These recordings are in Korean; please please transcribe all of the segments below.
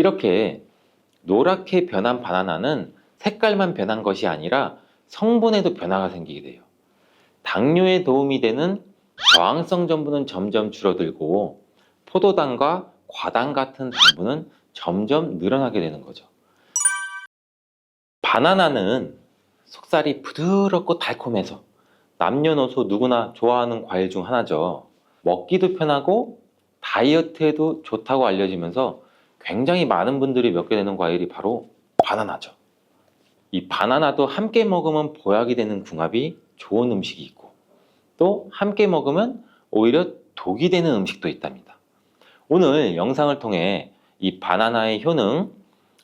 이렇게 노랗게 변한 바나나는 색깔만 변한 것이 아니라 성분에도 변화가 생기게 돼요. 당뇨에 도움이 되는 저항성 전분은 점점 줄어들고 포도당과 과당 같은 당분은 점점 늘어나게 되는 거죠. 바나나는 속살이 부드럽고 달콤해서 남녀노소 누구나 좋아하는 과일 중 하나죠. 먹기도 편하고 다이어트에도 좋다고 알려지면서 굉장히 많은 분들이 먹게 되는 과일이 바로 바나나죠. 이 바나나도 함께 먹으면 보약이 되는 궁합이 좋은 음식이 있고 또 함께 먹으면 오히려 독이 되는 음식도 있답니다. 오늘 영상을 통해 이 바나나의 효능,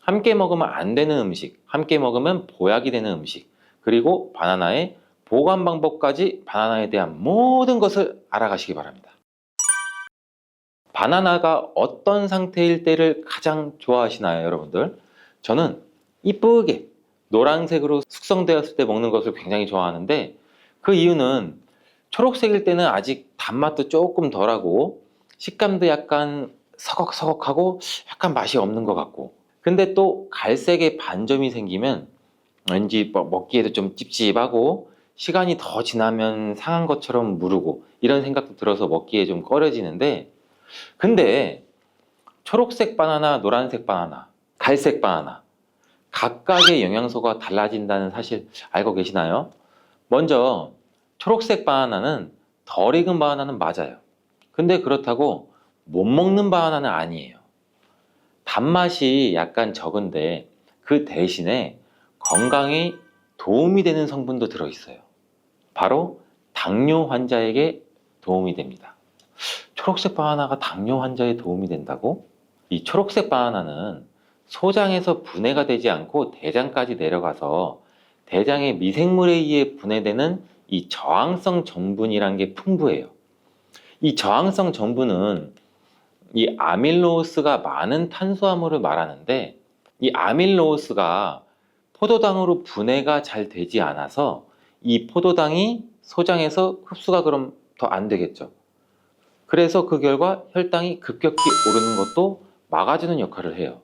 함께 먹으면 안 되는 음식, 함께 먹으면 보약이 되는 음식, 그리고 바나나의 보관 방법까지 바나나에 대한 모든 것을 알아가시기 바랍니다. 바나나가 어떤 상태일 때를 가장 좋아하시나요, 여러분들? 저는 이쁘게 노란색으로 숙성되었을 때 먹는 것을 굉장히 좋아하는데 그 이유는 초록색일 때는 아직 단맛도 조금 덜하고 식감도 약간 서걱서걱하고 약간 맛이 없는 것 같고 근데 또 갈색의 반점이 생기면 왠지 먹기에도 좀 찝찝하고 시간이 더 지나면 상한 것처럼 무르고 이런 생각도 들어서 먹기에 좀 꺼려지는데 근데 초록색 바나나, 노란색 바나나, 갈색 바나나 각각의 영양소가 달라진다는 사실 알고 계시나요? 먼저 초록색 바나나는 덜 익은 바나나는 맞아요. 근데 그렇다고 못 먹는 바나나는 아니에요. 단맛이 약간 적은데 그 대신에 건강에 도움이 되는 성분도 들어있어요. 바로 당뇨 환자에게 도움이 됩니다. 초록색 바나나가 당뇨 환자에 도움이 된다고? 이 초록색 바나나는 소장에서 분해가 되지 않고 대장까지 내려가서 대장의 미생물에 의해 분해되는 이 저항성 전분이란 게 풍부해요. 이 저항성 전분은 이 아밀로스가 많은 탄수화물을 말하는데 이 아밀로스가 포도당으로 분해가 잘 되지 않아서 이 포도당이 소장에서 흡수가 그럼 더 안 되겠죠. 그래서 그 결과 혈당이 급격히 오르는 것도 막아주는 역할을 해요.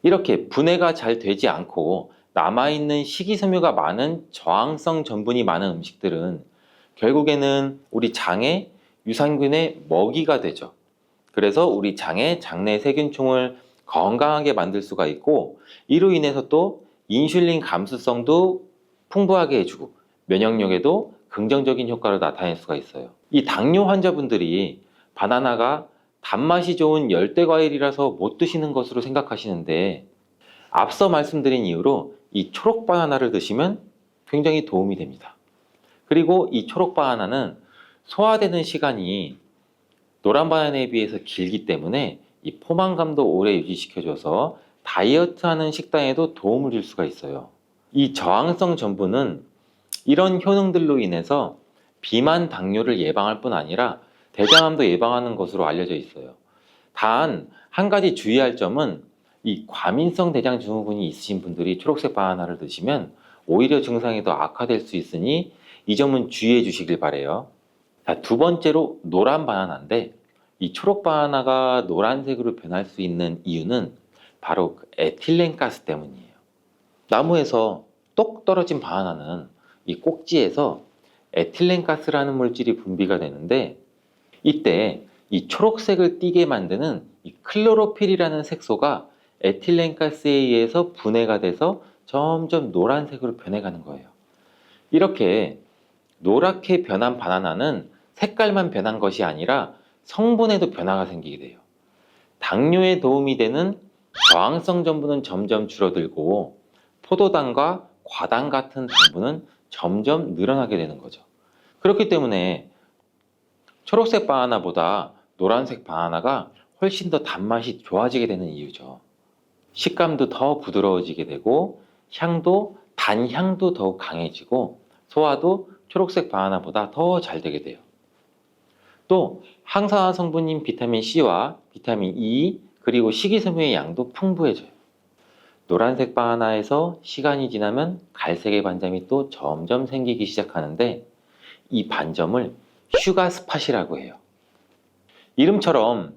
이렇게 분해가 잘 되지 않고 남아있는 식이섬유가 많은 저항성 전분이 많은 음식들은 결국에는 우리 장에 유산균의 먹이가 되죠. 그래서 우리 장에 장내 세균총을 건강하게 만들 수가 있고 이로 인해서 또 인슐린 감수성도 풍부하게 해주고 면역력에도 긍정적인 효과를 나타낼 수가 있어요. 이 당뇨 환자분들이 바나나가 단맛이 좋은 열대과일이라서 못 드시는 것으로 생각하시는데 앞서 말씀드린 이유로 이 초록 바나나를 드시면 굉장히 도움이 됩니다. 그리고 이 초록 바나나는 소화되는 시간이 노란 바나나에 비해서 길기 때문에 이 포만감도 오래 유지시켜줘서 다이어트하는 식단에도 도움을 줄 수가 있어요. 이 저항성 전분은 이런 효능들로 인해서 비만 당뇨를 예방할 뿐 아니라 대장암도 예방하는 것으로 알려져 있어요. 단 한 가지 주의할 점은 이 과민성 대장 증후군이 있으신 분들이 초록색 바나나를 드시면 오히려 증상이 더 악화될 수 있으니 이 점은 주의해 주시길 바래요. 자, 두 번째로 노란 바나나인데 이 초록 바나나가 노란색으로 변할 수 있는 이유는 바로 그 에틸렌가스 때문이에요. 나무에서 똑 떨어진 바나나는 이 꼭지에서 에틸렌가스라는 물질이 분비가 되는데 이때 이 초록색을 띠게 만드는 이 클로로필이라는 색소가 에틸렌가스에 의해서 분해가 돼서 점점 노란색으로 변해가는 거예요. 이렇게 노랗게 변한 바나나는 색깔만 변한 것이 아니라 성분에도 변화가 생기게 돼요. 당뇨에 도움이 되는 저항성 전분은 점점 줄어들고 포도당과 과당 같은 당분은 점점 늘어나게 되는 거죠. 그렇기 때문에 초록색 바나나보다 노란색 바나나가 훨씬 더 단맛이 좋아지게 되는 이유죠. 식감도 더 부드러워지게 되고 향도 단향도 더욱 강해지고 소화도 초록색 바나나보다 더 잘 되게 돼요. 또 항산화 성분인 비타민 C와 비타민 E 그리고 식이섬유의 양도 풍부해져요. 노란색 바나나에서 시간이 지나면 갈색의 반점이 또 점점 생기기 시작하는데 이 반점을 슈가 스팟이라고 해요. 이름처럼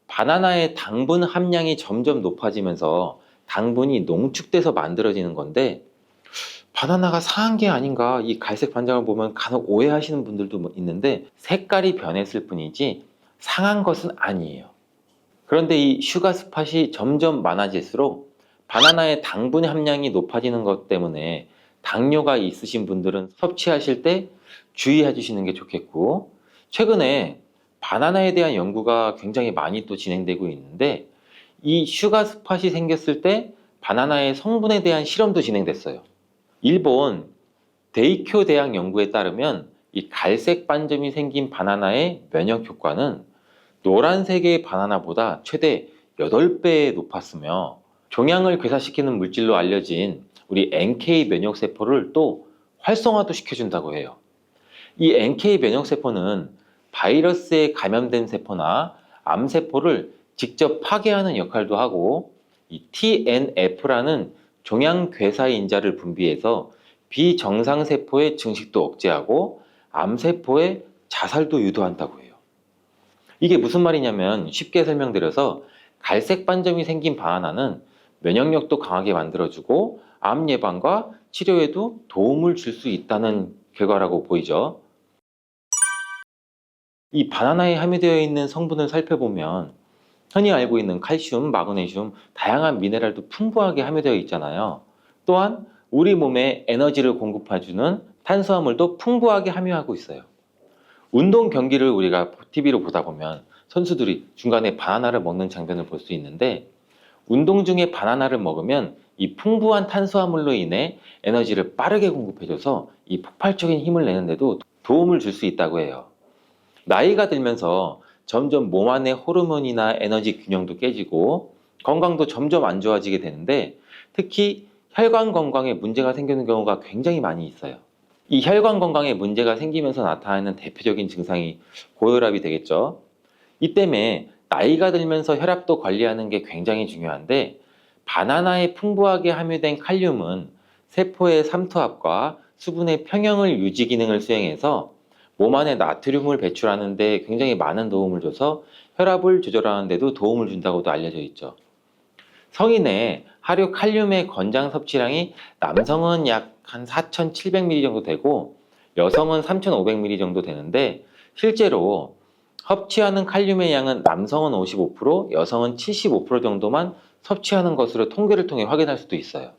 바나나의 당분 함량이 점점 높아지면서 당분이 농축돼서 만들어지는 건데 바나나가 상한 게 아닌가, 이 갈색 반장을 보면 간혹 오해하시는 분들도 있는데 색깔이 변했을 뿐이지 상한 것은 아니에요. 그런데 이 슈가 스팟이 점점 많아질수록 바나나의 당분 함량이 높아지는 것 때문에 당뇨가 있으신 분들은 섭취하실 때 주의해 주시는 게 좋겠고, 최근에 바나나에 대한 연구가 굉장히 많이 또 진행되고 있는데 이 슈가 스팟이 생겼을 때 바나나의 성분에 대한 실험도 진행됐어요. 일본 데이쿄 대학 연구에 따르면 이 갈색 반점이 생긴 바나나의 면역 효과는 노란색의 바나나보다 최대 8배 높았으며 종양을 괴사시키는 물질로 알려진 우리 NK 면역세포를 또 활성화도 시켜준다고 해요. 이 NK 면역세포는 바이러스에 감염된 세포나 암세포를 직접 파괴하는 역할도 하고, 이 TNF라는 종양괴사인자를 분비해서 비정상세포의 증식도 억제하고 암세포의 자살도 유도한다고 해요. 이게 무슨 말이냐면, 쉽게 설명드려서 갈색 반점이 생긴 바나나는 면역력도 강하게 만들어주고 암 예방과 치료에도 도움을 줄 수 있다는 결과라고 보이죠. 이 바나나에 함유되어 있는 성분을 살펴보면 흔히 알고 있는 칼슘, 마그네슘, 다양한 미네랄도 풍부하게 함유되어 있잖아요. 또한 우리 몸에 에너지를 공급해주는 탄수화물도 풍부하게 함유하고 있어요. 운동 경기를 우리가 TV로 보다 보면 선수들이 중간에 바나나를 먹는 장면을 볼 수 있는데, 운동 중에 바나나를 먹으면 이 풍부한 탄수화물로 인해 에너지를 빠르게 공급해줘서 이 폭발적인 힘을 내는데도 도움을 줄 수 있다고 해요. 나이가 들면서 점점 몸 안의 호르몬이나 에너지 균형도 깨지고 건강도 점점 안 좋아지게 되는데, 특히 혈관 건강에 문제가 생기는 경우가 굉장히 많이 있어요. 이 혈관 건강에 문제가 생기면서 나타나는 대표적인 증상이 고혈압이 되겠죠. 이 때문에 나이가 들면서 혈압도 관리하는 게 굉장히 중요한데, 바나나에 풍부하게 함유된 칼륨은 세포의 삼투압과 수분의 평형을 유지 기능을 수행해서 몸 안에 나트륨을 배출하는 데 굉장히 많은 도움을 줘서 혈압을 조절하는 데도 도움을 준다고도 알려져 있죠. 성인의 하루 칼륨의 권장 섭취량이 남성은 약 한 4,700ml 정도 되고 여성은 3,500ml 정도 되는데, 실제로 섭취하는 칼륨의 양은 남성은 55%, 여성은 75% 정도만 섭취하는 것으로 통계를 통해 확인할 수도 있어요.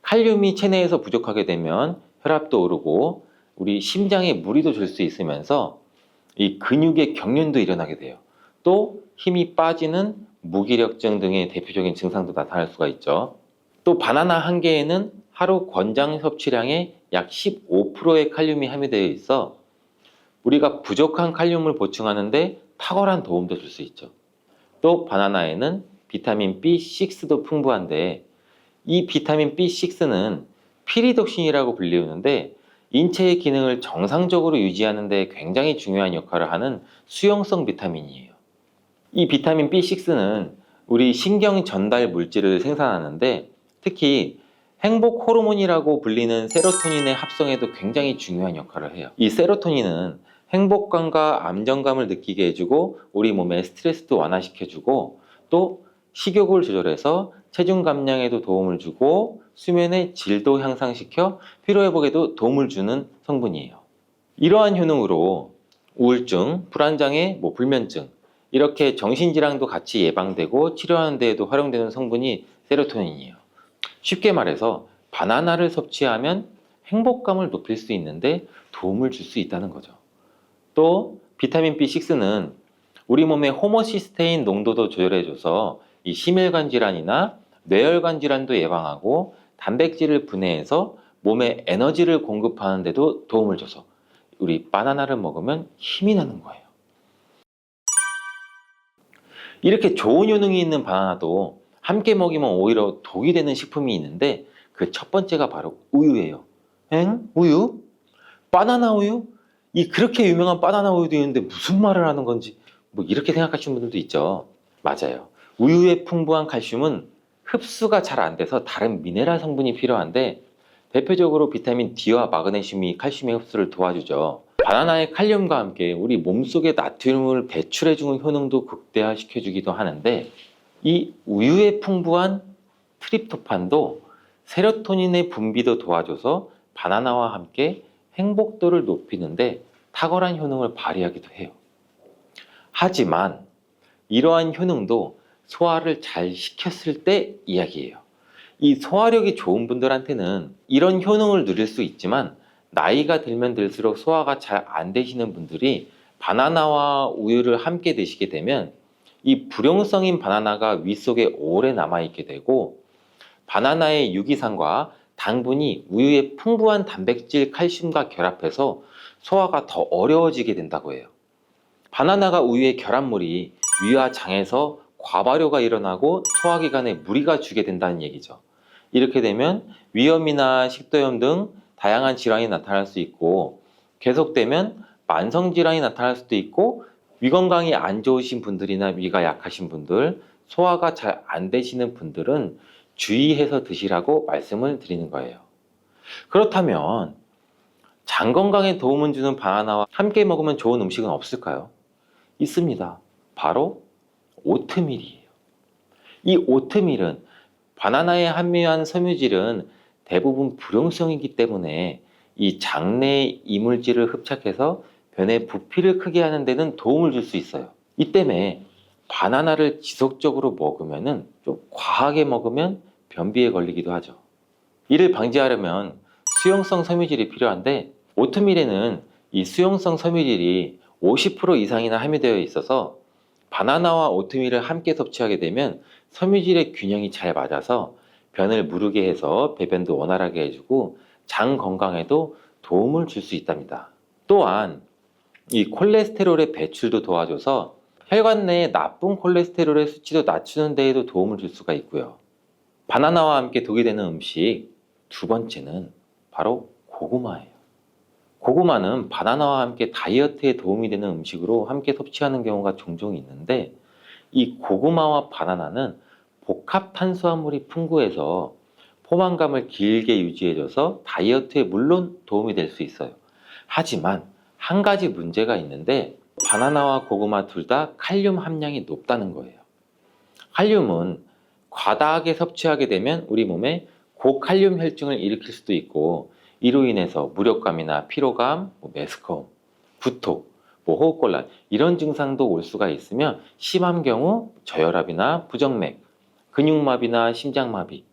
칼륨이 체내에서 부족하게 되면 혈압도 오르고 우리 심장에 무리도 줄 수 있으면서 이 근육의 경련도 일어나게 돼요. 또 힘이 빠지는 무기력증 등의 대표적인 증상도 나타날 수가 있죠. 또 바나나 한 개에는 하루 권장 섭취량의 약 15%의 칼륨이 함유되어 있어 우리가 부족한 칼륨을 보충하는데 탁월한 도움도 줄 수 있죠. 또 바나나에는 비타민 B6도 풍부한데, 이 비타민 B6는 피리독신이라고 불리우는데 인체의 기능을 정상적으로 유지하는 데 굉장히 중요한 역할을 하는 수용성 비타민이에요. 이 비타민 B6는 우리 신경 전달 물질을 생산하는데 특히 행복 호르몬이라고 불리는 세로토닌의 합성에도 굉장히 중요한 역할을 해요. 이 세로토닌은 행복감과 안정감을 느끼게 해주고 우리 몸의 스트레스도 완화시켜주고 또 식욕을 조절해서 체중 감량에도 도움을 주고 수면의 질도 향상시켜 피로회복에도 도움을 주는 성분이에요. 이러한 효능으로 우울증, 불안장애, 불면증 이렇게 정신질환도 같이 예방되고 치료하는 데에도 활용되는 성분이 세로토닌이에요. 쉽게 말해서 바나나를 섭취하면 행복감을 높일 수 있는데 도움을 줄 수 있다는 거죠. 또 비타민 B6는 우리 몸의 호모시스테인 농도도 조절해줘서 이 심혈관 질환이나 뇌혈관 질환도 예방하고 단백질을 분해해서 몸에 에너지를 공급하는 데도 도움을 줘서 우리 바나나를 먹으면 힘이 나는 거예요. 이렇게 좋은 효능이 있는 바나나도 함께 먹이면 오히려 독이 되는 식품이 있는데 그 첫 번째가 바로 우유예요. 엥? 우유? 바나나 우유? 이 그렇게 유명한 바나나 우유도 있는데 무슨 말을 하는 건지 이렇게 생각하시는 분들도 있죠. 맞아요. 우유에 풍부한 칼슘은 흡수가 잘 안 돼서 다른 미네랄 성분이 필요한데 대표적으로 비타민 D와 마그네슘이 칼슘의 흡수를 도와주죠. 바나나의 칼륨과 함께 우리 몸속의 나트륨을 배출해주는 효능도 극대화시켜주기도 하는데, 이 우유에 풍부한 트립토판도 세로토닌의 분비도 도와줘서 바나나와 함께 행복도를 높이는데 탁월한 효능을 발휘하기도 해요. 하지만 이러한 효능도 소화를 잘 시켰을 때 이야기예요. 이 소화력이 좋은 분들한테는 이런 효능을 누릴 수 있지만, 나이가 들면 들수록 소화가 잘 안 되시는 분들이 바나나와 우유를 함께 드시게 되면 이 불용성인 바나나가 위 속에 오래 남아있게 되고, 바나나의 유기산과 당분이 우유의 풍부한 단백질, 칼슘과 결합해서 소화가 더 어려워지게 된다고 해요. 바나나가 우유의 결합물이 위와 장에서 과발효가 일어나고 소화기관에 무리가 주게 된다는 얘기죠. 이렇게 되면 위염이나 식도염 등 다양한 질환이 나타날 수 있고, 계속되면 만성질환이 나타날 수도 있고, 위 건강이 안 좋으신 분들이나 위가 약하신 분들, 소화가 잘 안 되시는 분들은 주의해서 드시라고 말씀을 드리는 거예요. 그렇다면 장 건강에 도움을 주는 바나나와 함께 먹으면 좋은 음식은 없을까요? 있습니다. 바로 오트밀이에요. 이 오트밀은 바나나에 함유한 섬유질은 대부분 불용성이기 때문에 이 장내 이물질을 흡착해서 변의 부피를 크게 하는 데는 도움을 줄 수 있어요. 이 때문에 바나나를 지속적으로 먹으면 좀 과하게 먹으면 변비에 걸리기도 하죠. 이를 방지하려면 수용성 섬유질이 필요한데, 오트밀에는 이 수용성 섬유질이 50% 이상이나 함유되어 있어서 바나나와 오트밀을 함께 섭취하게 되면 섬유질의 균형이 잘 맞아서 변을 무르게 해서 배변도 원활하게 해주고 장 건강에도 도움을 줄 수 있답니다. 또한 이 콜레스테롤의 배출도 도와줘서 혈관 내의 나쁜 콜레스테롤의 수치도 낮추는 데에도 도움을 줄 수가 있고요. 바나나와 함께 독이 되는 음식 두 번째는 바로 고구마예요. 고구마는 바나나와 함께 다이어트에 도움이 되는 음식으로 함께 섭취하는 경우가 종종 있는데, 이 고구마와 바나나는 복합 탄수화물이 풍부해서 포만감을 길게 유지해줘서 다이어트에 물론 도움이 될 수 있어요. 하지만 한 가지 문제가 있는데, 바나나와 고구마 둘 다 칼륨 함량이 높다는 거예요. 칼륨은 과다하게 섭취하게 되면 우리 몸에 고칼륨 혈증을 일으킬 수도 있고, 이로 인해서 무력감이나 피로감, 메스꺼움, 구토, 호흡곤란 이런 증상도 올 수가 있으며, 심한 경우 저혈압이나 부정맥, 근육마비나 심장마비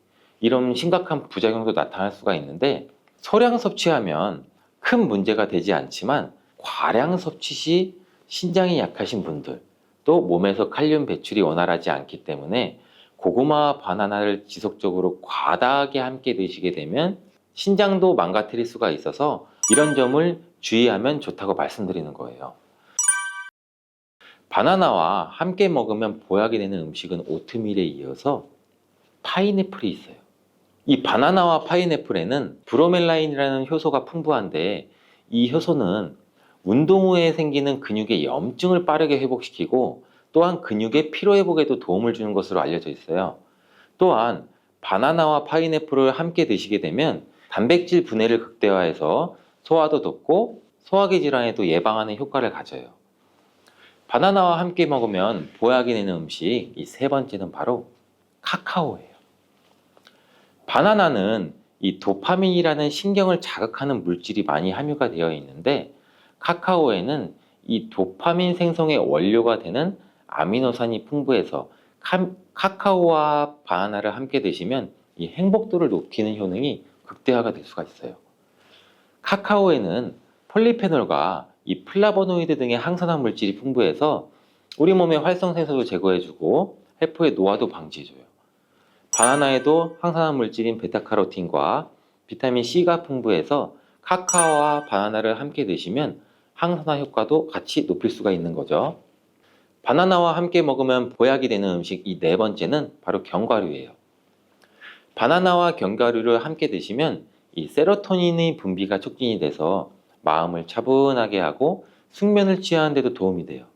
이런 심각한 부작용도 나타날 수가 있는데, 소량 섭취하면 큰 문제가 되지 않지만 과량 섭취 시 신장이 약하신 분들, 또 몸에서 칼륨 배출이 원활하지 않기 때문에 고구마와 바나나를 지속적으로 과다하게 함께 드시게 되면 신장도 망가뜨릴 수가 있어서 이런 점을 주의하면 좋다고 말씀드리는 거예요. 바나나와 함께 먹으면 보약이 되는 음식은 오트밀에 이어서 파인애플이 있어요. 이 바나나와 파인애플에는 브로멜라인이라는 효소가 풍부한데, 이 효소는 운동 후에 생기는 근육의 염증을 빠르게 회복시키고 또한 근육의 피로 회복에도 도움을 주는 것으로 알려져 있어요. 또한 바나나와 파인애플을 함께 드시게 되면 단백질 분해를 극대화해서 소화도 돕고 소화기 질환에도 예방하는 효과를 가져요. 바나나와 함께 먹으면 보약이 되는 음식 이 세 번째는 바로 카카오예요. 바나나는 이 도파민이라는 신경을 자극하는 물질이 많이 함유가 되어 있는데, 카카오에는 이 도파민 생성의 원료가 되는 아미노산이 풍부해서 카카오와 바나나를 함께 드시면 이 행복도를 높이는 효능이 극대화가 될 수가 있어요. 카카오에는 폴리페놀과 이 플라보노이드 등의 항산화 물질이 풍부해서 우리 몸의 활성산소도 제거해주고 세포의 노화도 방지해줘요. 바나나에도 항산화 물질인 베타카로틴과 비타민 C가 풍부해서 카카오와 바나나를 함께 드시면 항산화 효과도 같이 높일 수가 있는 거죠. 바나나와 함께 먹으면 보약이 되는 음식 이 네 번째는 바로 견과류예요. 바나나와 견과류를 함께 드시면 이 세로토닌의 분비가 촉진이 돼서 마음을 차분하게 하고 숙면을 취하는 데도 도움이 돼요.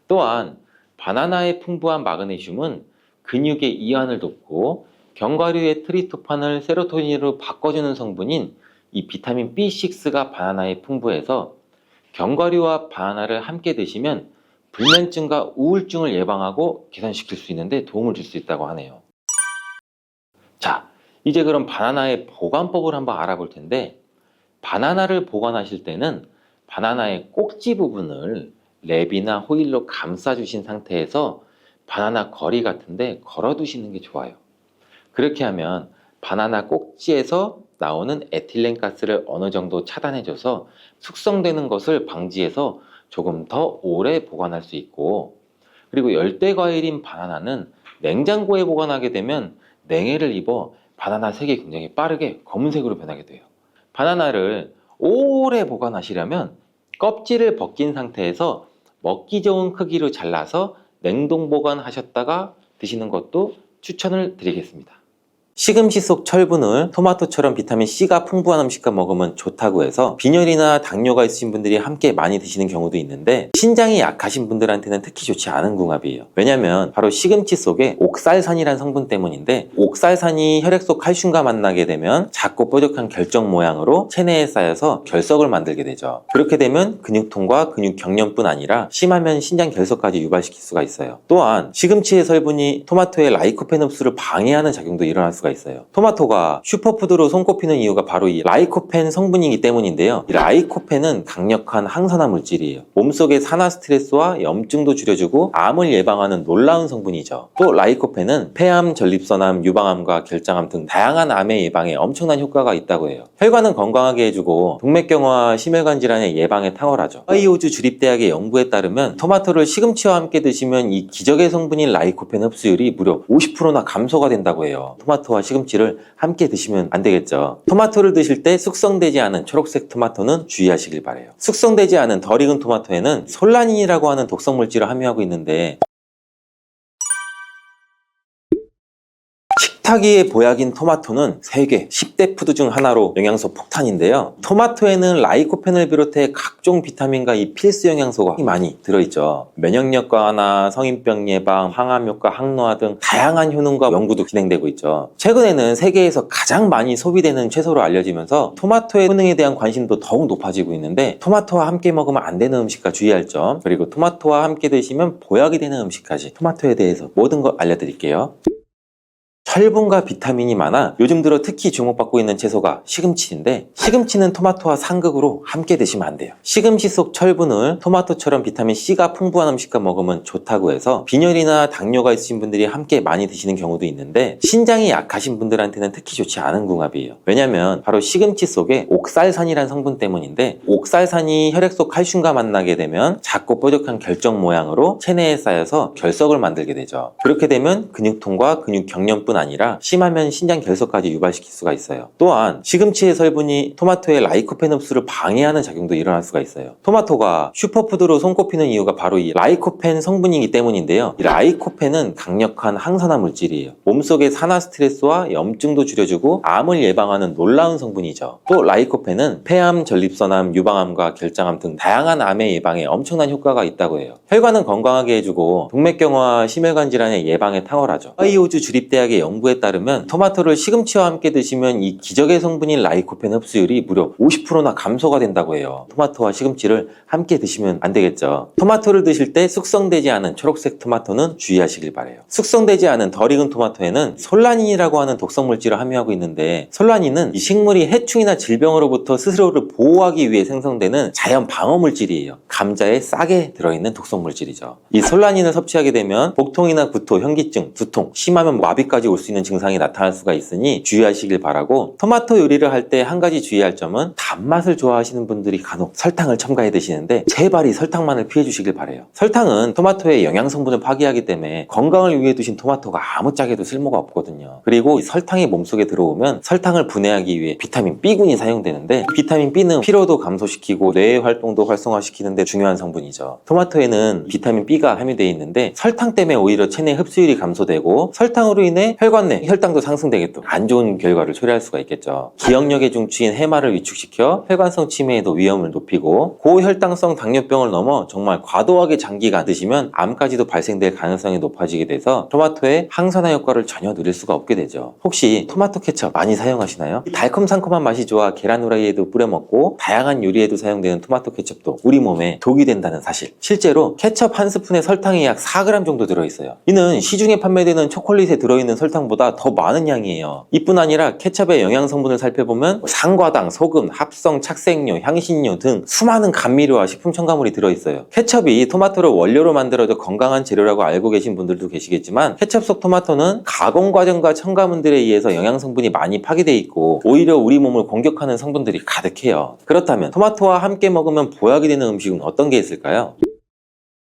또한 바나나의 풍부한 마그네슘은 근육의 이완을 돕고, 견과류의 트리토판을 세로토닌으로 바꿔주는 성분인 이 비타민 B6가 바나나에 풍부해서 견과류와 바나나를 함께 드시면 불면증과 우울증을 예방하고 개선시킬 수 있는데 도움을 줄 수 있다고 하네요. 자, 이제 그럼 바나나의 보관법을 한번 알아볼 텐데, 바나나를 보관하실 때는 바나나의 꼭지 부분을 랩이나 호일로 감싸주신 상태에서 바나나 거리 같은데 걸어두시는 게 좋아요. 그렇게 하면 바나나 꼭지에서 나오는 에틸렌 가스를 어느 정도 차단해줘서 숙성되는 것을 방지해서 조금 더 오래 보관할 수 있고, 그리고 열대 과일인 바나나는 냉장고에 보관하게 되면 냉해를 입어 바나나 색이 굉장히 빠르게 검은색으로 변하게 돼요. 바나나를 오래 보관하시려면 껍질을 벗긴 상태에서 먹기 좋은 크기로 잘라서 냉동 보관하셨다가 드시는 것도 추천을 드리겠습니다. 시금치 속 철분을 토마토처럼 비타민C가 풍부한 음식과 먹으면 좋다고 해서 빈혈이나 당뇨가 있으신 분들이 함께 많이 드시는 경우도 있는데, 신장이 약하신 분들한테는 특히 좋지 않은 궁합이에요. 왜냐면 바로 시금치 속에 옥살산이라는 성분 때문인데, 옥살산이 혈액 속 칼슘과 만나게 되면 작고 뾰족한 결정 모양으로 체내에 쌓여서 결석을 만들게 되죠. 그렇게 되면 근육통과 근육 경련뿐 아니라 심하면 신장 결석까지 유발시킬 수가 있어요. 또한 시금치의 성분이 토마토의 라이코펜 흡수를 방해하는 작용도 일어날 수가 있어요. 토마토가 슈퍼푸드로 손꼽히는 이유가 바로 이 라이코펜 성분이기 때문인데요. 이 라이코펜은 강력한 항산화 물질이에요. 몸속의 산화 스트레스와 염증도 줄여주고 암을 예방하는 놀라운 성분이죠. 또 라이코펜은 폐암, 전립선암, 유방암과 결장암 등 다양한 암의 예방에 엄청난 효과가 있다고 해요. 혈관은 건강하게 해주고 동맥경화와 심혈관 질환의 예방에 탁월하죠. 하이오주 주립대학의 연구에 따르면 토마토를 시금치와 함께 드시면 이 기적의 성분인 라이코펜 흡수율이 무려 50%나 감소가 된다고 해요. 토마토와 시금치를 함께 드시면 안 되겠죠. 토마토를 드실 때 숙성되지 않은 초록색 토마토는 주의하시길 바래요. 숙성되지 않은 덜 익은 토마토에는 솔라닌이라고 하는 독성 물질을 함유하고 있는데, 식탁위의 보약인 토마토는 세계 10대 푸드 중 하나로 영양소 폭탄인데요. 토마토에는 라이코펜을 비롯해 각종 비타민과 이 필수 영양소가 많이 들어있죠. 면역력 강화나 성인병 예방, 항암 효과, 항노화 등 다양한 효능과 연구도 진행되고 있죠. 최근에는 세계에서 가장 많이 소비되는 채소로 알려지면서 토마토의 효능에 대한 관심도 더욱 높아지고 있는데, 토마토와 함께 먹으면 안 되는 음식과 주의할 점, 그리고 토마토와 함께 드시면 보약이 되는 음식까지 토마토에 대해서 모든 거 알려드릴게요. 철분과 비타민이 많아 요즘 들어 특히 주목받고 있는 채소가 시금치인데, 시금치는 토마토와 상극으로 함께 드시면 안 돼요. 시금치 속 철분을 토마토처럼 비타민C가 풍부한 음식과 먹으면 좋다고 해서 빈혈이나 당뇨가 있으신 분들이 함께 많이 드시는 경우도 있는데, 신장이 약하신 분들한테는 특히 좋지 않은 궁합이에요. 왜냐면 바로 시금치 속에 옥살산이라는 성분 때문인데, 옥살산이 혈액 속 칼슘과 만나게 되면 작고 뾰족한 결정 모양으로 체내에 쌓여서 결석을 만들게 되죠. 그렇게 되면 근육통과 근육 경련뿐 아니라 심하면 신장 결석까지 유발시킬 수가 있어요. 또한 시금치의 성분이 토마토의 라이코펜 흡수를 방해하는 작용도 일어날 수가 있어요. 토마토가 슈퍼푸드로 손꼽히는 이유가 바로 이 라이코펜 성분이기 때문인데요. 이 라이코펜은 강력한 항산화 물질이에요. 몸속의 산화 스트레스와 염증도 줄여주고 암을 예방하는 놀라운 성분이죠. 또 라이코펜은 폐암, 전립선암, 유방암과 결장암 등 다양한 암의 예방에 엄청난 효과가 있다고 해요. 혈관은 건강하게 해주고 동맥경화와 심혈관 질환의 예방에 탁월하죠. 하이오주 주립대학의 연구에 따르면 토마토를 시금치와 함께 드시면 이 기적의 성분인 라이코펜 흡수율이 무려 50%나 감소가 된다고 해요. 토마토와 시금치를 함께 드시면 안 되겠죠. 토마토를 드실 때 숙성되지 않은 초록색 토마토는 주의하시길 바래요. 숙성되지 않은 덜 익은 토마토에는 솔라닌이라고 하는 독성 물질을 함유하고 있는데, 솔라닌은 이 식물이 해충이나 질병으로부터 스스로를 보호하기 위해 생성되는 자연 방어 물질이에요. 감자에 싹에 들어있는 독성 물질이죠. 이 솔라닌을 섭취하게 되면 복통이나 구토, 현기증, 두통, 심하면 마비까지 올 수 있는 증상이 나타날 수가 있으니 주의하시길 바라고, 토마토 요리를 할 때 한 가지 주의할 점은 단맛을 좋아하시는 분들이 간혹 설탕을 첨가해 드시는데, 제발 이 설탕만을 피해 주시길 바래요. 설탕은 토마토의 영양 성분을 파괴하기 때문에 건강을 위해 두신 토마토가 아무짝에도 쓸모가 없거든요. 그리고 이 설탕이 몸속에 들어오면 설탕을 분해하기 위해 비타민 B군이 사용되는데, 비타민 B는 피로도 감소시키고 뇌의 활동도 활성화시키는데 중요한 성분이죠. 토마토에는 비타민 B가 함유되어 있는데, 설탕 때문에 오히려 체내 흡수율이 감소되고 설탕으로 인해 혈관 혈관 내 혈당도 상승되게 또 안 좋은 결과를 초래할 수가 있겠죠. 기억력의 중추인 해마를 위축시켜 혈관성 치매에도 위험을 높이고, 고혈당성 당뇨병을 넘어 정말 과도하게 장기간 드시면 암까지도 발생될 가능성이 높아지게 돼서 토마토의 항산화 효과를 전혀 누릴 수가 없게 되죠. 혹시 토마토 케첩 많이 사용하시나요? 달콤상콤한 맛이 좋아 계란 후라이에도 뿌려 먹고 다양한 요리에도 사용되는 토마토 케첩도 우리 몸에 독이 된다는 사실. 실제로 케첩 한 스푼에 설탕이 약 4g 정도 들어있어요. 이는 시중에 판매되는 초콜릿에 들어있는 설탕보다 더 많은 양이에요. 이뿐 아니라 케첩의 영양 성분을 살펴보면 상과당, 소금, 합성, 착색료, 향신료 등 수많은 감미료와 식품 첨가물이 들어있어요. 케첩이 토마토를 원료로 만들어져 건강한 재료라고 알고 계신 분들도 계시겠지만, 케첩 속 토마토는 가공 과정과 첨가물들에 의해서 영양 성분이 많이 파괴되어 있고 오히려 우리 몸을 공격하는 성분들이 가득해요. 그렇다면 토마토와 함께 먹으면 보약이 되는 음식은 어떤 게 있을까요?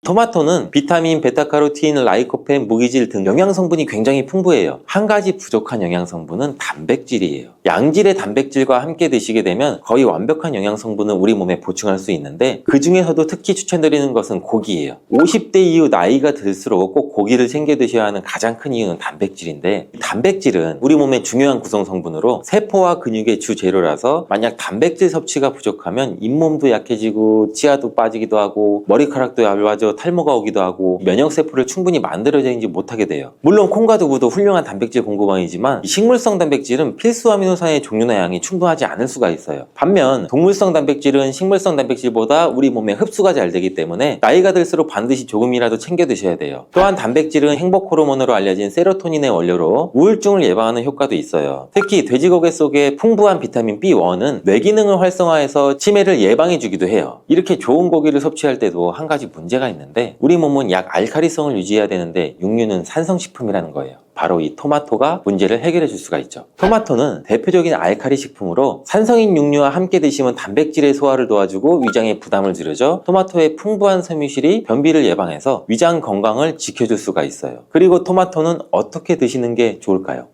토마토는 비타민, 베타카로틴, 라이코펜, 무기질 등 영양 성분이 굉장히 풍부해요. 한 가지 부족한 영양 성분은 단백질이에요. 양질의 단백질과 함께 드시게 되면 거의 완벽한 영양 성분을 우리 몸에 보충할 수 있는데, 그 중에서도 특히 추천드리는 것은 고기예요. 50대 이후 나이가 들수록 꼭 고기를 챙겨 드셔야 하는 가장 큰 이유는 단백질인데, 단백질은 우리 몸의 중요한 구성 성분으로 세포와 근육의 주 재료라서 만약 단백질 섭취가 부족하면 잇몸도 약해지고 치아도 빠지기도 하고 머리카락도 얇아져 탈모가 오기도 하고 면역세포를 충분히 만들어내지 못하게 돼요. 물론 콩과 두부도 훌륭한 단백질 공급원이지만 식물성 단백질은 필수 아미노산의 종류나 양이 충분하지 않을 수가 있어요. 반면 동물성 단백질은 식물성 단백질보다 우리 몸에 흡수가 잘 되기 때문에 나이가 들수록 반드시 조금이라도 챙겨 드셔야 돼요. 또한 단백질은 행복 호르몬으로 알려진 세로토닌의 원료로 우울증을 예방하는 효과도 있어요. 특히 돼지고기 속에 풍부한 비타민 B1은 뇌 기능을 활성화해서 치매를 예방해 주기도 해요. 이렇게 좋은 고기를 섭취할 때도 한 가지 문제가 있는데, 우리 몸은 약 알카리성을 유지해야 되는데 육류는 산성식품이라는 거예요. 바로 이 토마토가 문제를 해결해 줄 수가 있죠. 토마토는 대표적인 알카리 식품으로 산성인 육류와 함께 드시면 단백질의 소화를 도와주고 위장의 부담을 줄여줘 토마토의 풍부한 섬유실이 변비를 예방해서 위장 건강을 지켜줄 수가 있어요. 그리고 토마토는 어떻게 드시는 게 좋을까요?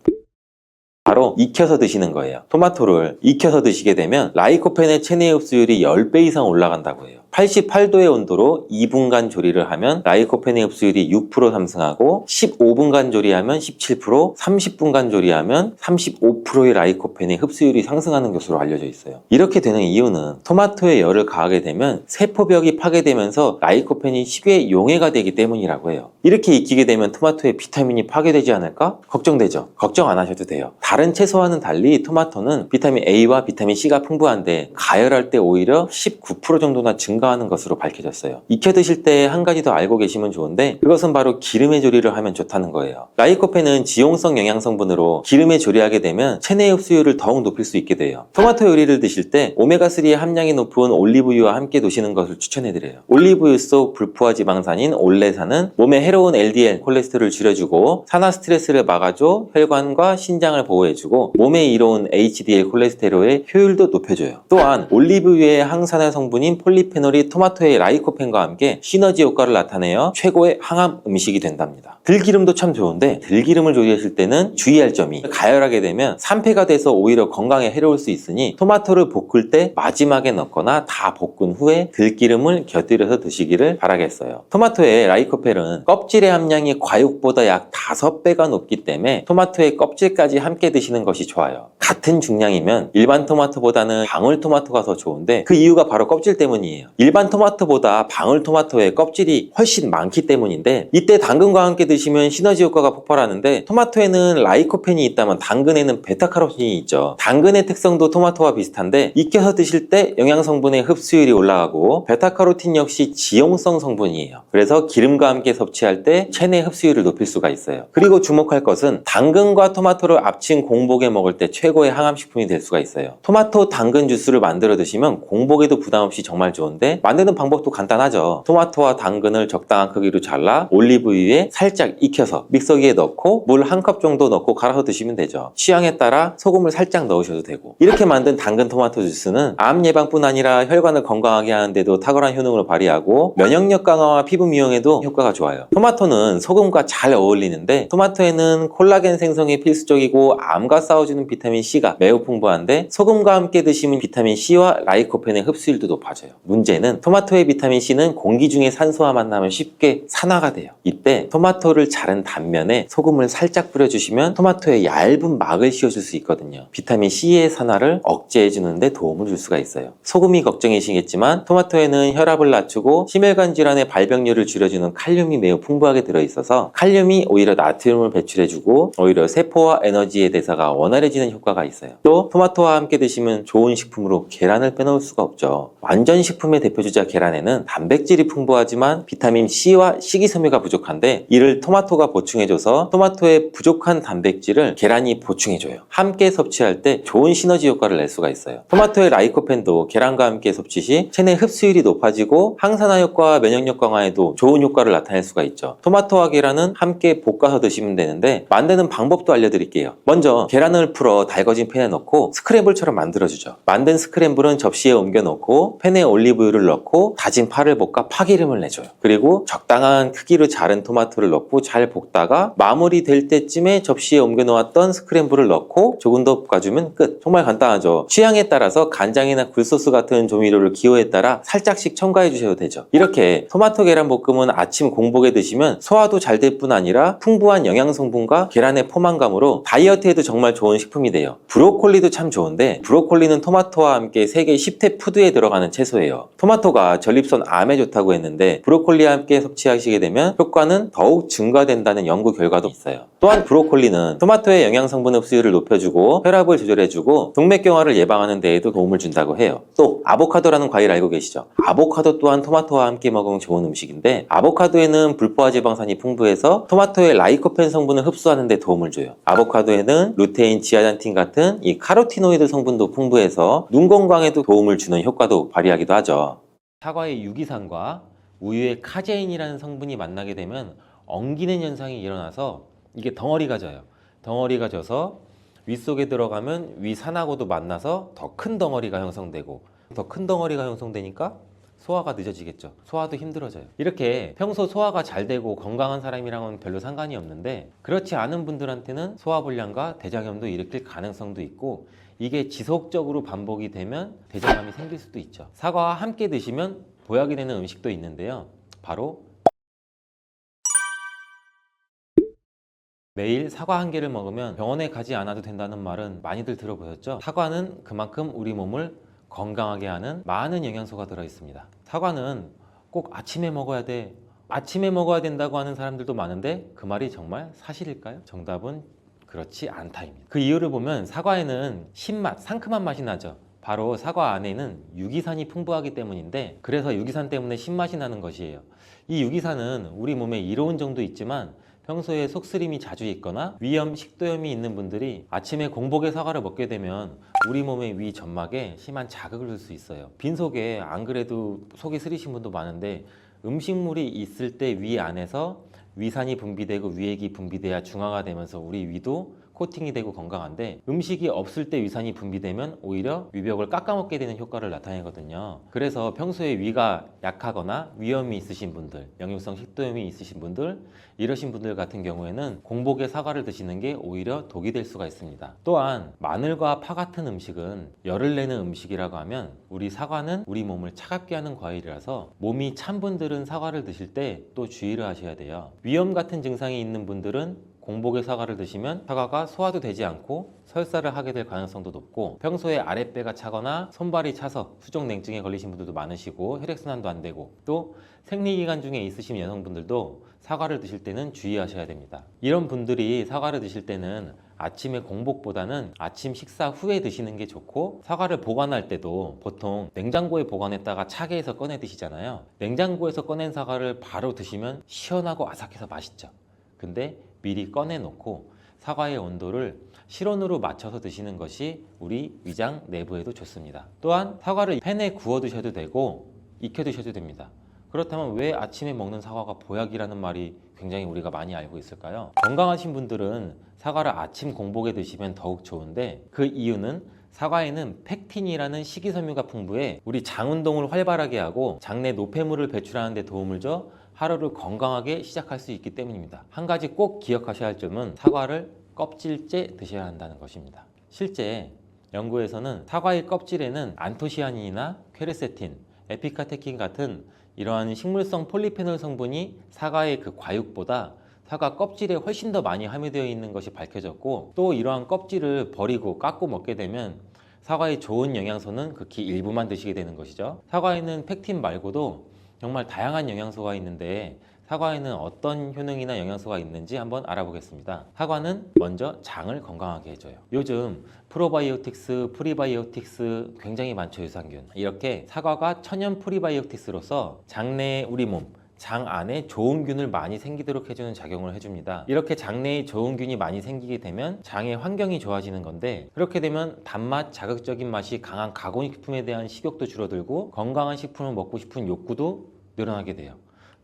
바로 익혀서 드시는 거예요. 토마토를 익혀서 드시게 되면 라이코펜의 체내 흡수율이 10배 이상 올라간다고 해요. 88도의 온도로 2분간 조리를 하면 라이코펜의 흡수율이 6% 상승하고, 15분간 조리하면 17%, 30분간 조리하면 35%의 라이코펜의 흡수율이 상승하는 것으로 알려져 있어요. 이렇게 되는 이유는 토마토에 열을 가하게 되면 세포벽이 파괴되면서 라이코펜이 쉽게 용해가 되기 때문이라고 해요. 이렇게 익히게 되면 토마토의 비타민이 파괴되지 않을까? 걱정되죠? 걱정 안 하셔도 돼요. 다른 채소와는 달리 토마토는 비타민 A와 비타민 C가 풍부한데 가열할 때 오히려 19% 정도나 증가하는 것으로 밝혀졌어요. 익혀 드실 때 한 가지 더 알고 계시면 좋은데, 그것은 바로 기름에 조리를 하면 좋다는 거예요. 라이코펜은 지용성 영양 성분으로 기름에 조리하게 되면 체내 흡수율을 더욱 높일 수 있게 돼요. 토마토 요리를 드실 때 오메가3의 함량이 높은 올리브유와 함께 드시는 것을 추천해드려요. 올리브유 속 불포화 지방산인 올레산은 몸에 해로운 LDL 콜레스테롤을 줄여주고 산화 스트레스를 막아줘 혈관과 신장을 보호해주고 몸에 이로운 HDL 콜레스테롤의 효율도 높여줘요. 또한 올리브유의 항산화 성분인 폴리페놀이 토마토의 라이코펜과 함께 시너지 효과를 나타내어 최고의 항암 음식이 된답니다. 들기름도 참 좋은데 들기름을 조리하실 때는 주의할 점이, 가열하게 되면 산패가 돼서 오히려 건강에 해로울 수 있으니 토마토를 볶을 때 마지막에 넣거나 다 볶은 후에 들기름을 곁들여서 드시기를 바라겠어요. 토마토의 라이코펜은 껍질의 함량이 과육보다 약 5배가 높기 때문에 토마토의 껍질까지 함께 드시는 것이 좋아요. 같은 중량이면 일반 토마토보다는 방울토마토가 더 좋은데 그 이유가 바로 껍질 때문이에요. 일반 토마토보다 방울토마토의 껍질이 훨씬 많기 때문인데, 이때 당근과 함께 드시면 시너지 효과가 폭발하는데, 토마토에는 라이코펜이 있다면 당근에는 베타카로틴이 있죠. 당근의 특성도 토마토와 비슷한데 익혀서 드실 때 영양 성분의 흡수율이 올라가고, 베타카로틴 역시 지용성 성분이에요. 그래서 기름과 함께 섭취할 때 체내 흡수율을 높일 수가 있어요. 그리고 주목할 것은 당근과 토마토를 합친 공복에 먹을 때 최고의 항암식품이 될 수가 있어요. 토마토 당근 주스를 만들어 드시면 공복에도 부담 없이 정말 좋은데, 만드는 방법도 간단하죠. 토마토와 당근을 적당한 크기로 잘라 올리브유에 살짝 익혀서 믹서기에 넣고 물 1컵 정도 넣고 갈아서 드시면 되죠. 취향에 따라 소금을 살짝 넣으셔도 되고, 이렇게 만든 당근 토마토 주스는 암 예방뿐 아니라 혈관을 건강하게 하는데도 탁월한 효능을 발휘하고 면역력 강화와 피부 미용에도 효과가 좋아요. 토마토는 소금과 잘 어울리는데, 토마토에는 콜라겐 생성에 필수적이고 암과 싸워주는 비타민 C가 매우 풍부한데, 소금과 함께 드시면 비타민 C와 라이코펜의 흡수율도 높아져요. 문제는 반면에는 토마토의 비타민 C는 공기 중에 산소와 만나면 쉽게 산화가 돼요. 이때 토마토를 자른 단면에 소금을 살짝 뿌려주시면 토마토에 얇은 막을 씌워줄 수 있거든요. 비타민 C의 산화를 억제해주는 데 도움을 줄 수가 있어요. 소금이 걱정이시겠지만 토마토에는 혈압을 낮추고 심혈관 질환의 발병률을 줄여주는 칼륨이 매우 풍부하게 들어있어서 칼륨이 오히려 나트륨을 배출해주고 오히려 세포와 에너지의 대사가 원활해지는 효과가 있어요. 또 토마토와 함께 드시면 좋은 식품으로 계란을 빼놓을 수가 없죠. 완전 식품의 대표주자 계란에는 단백질이 풍부하지만 비타민 C와 식이섬유가 부족한데 이를 토마토가 보충해줘서 토마토의 부족한 단백질을 계란이 보충해줘요. 함께 섭취할 때 좋은 시너지 효과를 낼 수가 있어요. 토마토의 라이코펜도 계란과 함께 섭취 시 체내 흡수율이 높아지고 항산화 효과와 면역력 강화에도 좋은 효과를 나타낼 수가 있죠. 토마토와 계란은 함께 볶아서 드시면 되는데 만드는 방법도 알려드릴게요. 먼저 계란을 풀어 달궈진 팬에 넣고 스크램블처럼 만들어주죠. 만든 스크램블은 접시에 옮겨 놓고 팬에 올리브유를 넣고 다진 파를 볶아 파기름을 내줘요. 그리고 적당한 크기로 자른 토마토를 넣고 잘 볶다가 마무리 될 때쯤에 접시에 옮겨 놓았던 스크램블을 넣고 조금 더 볶아주면 끝. 정말 간단하죠. 취향에 따라서 간장이나 굴소스 같은 조미료를 기호에 따라 살짝씩 첨가해 주셔도 되죠. 이렇게 토마토 계란 볶음은 아침 공복에 드시면 소화도 잘 될 뿐 아니라 풍부한 영양 성분과 계란의 포만감으로 다이어트에도 정말 좋은 식품이 돼요. 브로콜리도 참 좋은데 브로콜리는 토마토와 함께 세계 10대 푸드에 들어가는 채소예요. 토마토가 전립선 암에 좋다고 했는데 브로콜리와 함께 섭취하시게 되면 효과는 더욱 증가된다는 연구 결과도 있어요. 또한 브로콜리는 토마토의 영양 성분 흡수율을 높여주고 혈압을 조절해주고 동맥경화를 예방하는 데에도 도움을 준다고 해요. 또 아보카도라는 과일 알고 계시죠? 아보카도 또한 토마토와 함께 먹으면 좋은 음식인데 아보카도에는 불포화 지방산이 풍부해서 토마토의 라이코펜 성분을 흡수하는 데 도움을 줘요. 아보카도에는 루테인, 지아잔틴 같은 이 카로티노이드 성분도 풍부해서 눈 건강에도 도움을 주는 효과도 발휘하기도 하죠. 사과의 유기산과 우유의 카제인이라는 성분이 만나게 되면 엉기는 현상이 일어나서 이게 덩어리가 져요. 덩어리가 져서 윗속에 들어가면 위산하고도 만나서 더 큰 덩어리가 형성되고 더 큰 덩어리가 형성되니까 소화가 늦어지겠죠. 소화도 힘들어져요. 이렇게 평소 소화가 잘 되고 건강한 사람이랑은 별로 상관이 없는데 그렇지 않은 분들한테는 소화불량과 대장염도 일으킬 가능성도 있고 이게 지속적으로 반복이 되면 대장암이 생길 수도 있죠. 사과와 함께 드시면 보약이 되는 음식도 있는데요. 바로 매일 사과 한 개를 먹으면 병원에 가지 않아도 된다는 말은 많이들 들어보셨죠? 사과는 그만큼 우리 몸을 건강하게 하는 많은 영양소가 들어있습니다. 사과는 꼭 아침에 먹어야 돼. 아침에 먹어야 된다고 하는 사람들도 많은데 그 말이 정말 사실일까요? 정답은 그렇지 않다입니다. 그 이유를 보면 사과에는 신맛, 상큼한 맛이 나죠. 바로 사과 안에는 유기산이 풍부하기 때문인데 그래서 유기산 때문에 신맛이 나는 것이에요. 이 유기산은 우리 몸에 이로운 정도 있지만 평소에 속쓰림이 자주 있거나 위염, 식도염이 있는 분들이 아침에 공복에 사과를 먹게 되면 우리 몸의 위 점막에 심한 자극을 줄 수 있어요. 빈속에 안 그래도 속이 쓰리신 분도 많은데 음식물이 있을 때 위 안에서 위산이 분비되고 위액이 분비돼야 중화가 되면서 우리 위도 코팅이 되고 건강한데 음식이 없을 때 위산이 분비되면 오히려 위벽을 깎아먹게 되는 효과를 나타내거든요. 그래서 평소에 위가 약하거나 위염이 있으신 분들, 역류성 식도염이 있으신 분들 이러신 분들 같은 경우에는 공복에 사과를 드시는 게 오히려 독이 될 수가 있습니다. 또한 마늘과 파 같은 음식은 열을 내는 음식이라고 하면 우리 사과는 우리 몸을 차갑게 하는 과일이라서 몸이 찬 분들은 사과를 드실 때 또 주의를 하셔야 돼요. 위염 같은 증상이 있는 분들은 공복에 사과를 드시면 사과가 소화도 되지 않고 설사를 하게 될 가능성도 높고 평소에 아랫배가 차거나 손발이 차서 수족냉증에 걸리신 분들도 많으시고 혈액순환도 안 되고 또 생리기간 중에 있으신 여성분들도 사과를 드실 때는 주의하셔야 됩니다. 이런 분들이 사과를 드실 때는 아침에 공복보다는 아침 식사 후에 드시는 게 좋고 사과를 보관할 때도 보통 냉장고에 보관했다가 차게 해서 꺼내 드시잖아요. 냉장고에서 꺼낸 사과를 바로 드시면 시원하고 아삭해서 맛있죠. 근데 미리 꺼내놓고 사과의 온도를 실온으로 맞춰서 드시는 것이 우리 위장 내부에도 좋습니다. 또한 사과를 팬에 구워 드셔도 되고 익혀 드셔도 됩니다. 그렇다면 왜 아침에 먹는 사과가 보약이라는 말이 굉장히 우리가 많이 알고 있을까요? 건강하신 분들은 사과를 아침 공복에 드시면 더욱 좋은데 그 이유는 사과에는 팩틴이라는 식이섬유가 풍부해 우리 장 운동을 활발하게 하고 장내 노폐물을 배출하는 데 도움을 줘 하루를 건강하게 시작할 수 있기 때문입니다. 한 가지 꼭 기억하셔야 할 점은 사과를 껍질째 드셔야 한다는 것입니다. 실제 연구에서는 사과의 껍질에는 안토시아닌이나 퀘르세틴, 에피카테킨 같은 이러한 식물성 폴리페놀 성분이 사과의 그 과육보다 사과 껍질에 훨씬 더 많이 함유되어 있는 것이 밝혀졌고, 또 이러한 껍질을 버리고 깎고 먹게 되면 사과의 좋은 영양소는 극히 일부만 드시게 되는 것이죠. 사과에는 펙틴 말고도 정말 다양한 영양소가 있는데 사과에는 어떤 효능이나 영양소가 있는지 한번 알아보겠습니다. 사과는 먼저 장을 건강하게 해줘요. 요즘 프로바이오틱스, 프리바이오틱스 굉장히 많죠, 유산균. 이렇게 사과가 천연 프리바이오틱스로서 장내에 우리 몸, 장 안에 좋은 균을 많이 생기도록 해주는 작용을 해줍니다. 이렇게 장내에 좋은 균이 많이 생기게 되면 장의 환경이 좋아지는 건데, 그렇게 되면 단맛, 자극적인 맛이 강한 가공식품에 대한 식욕도 줄어들고 건강한 식품을 먹고 싶은 욕구도 늘어나게 돼요.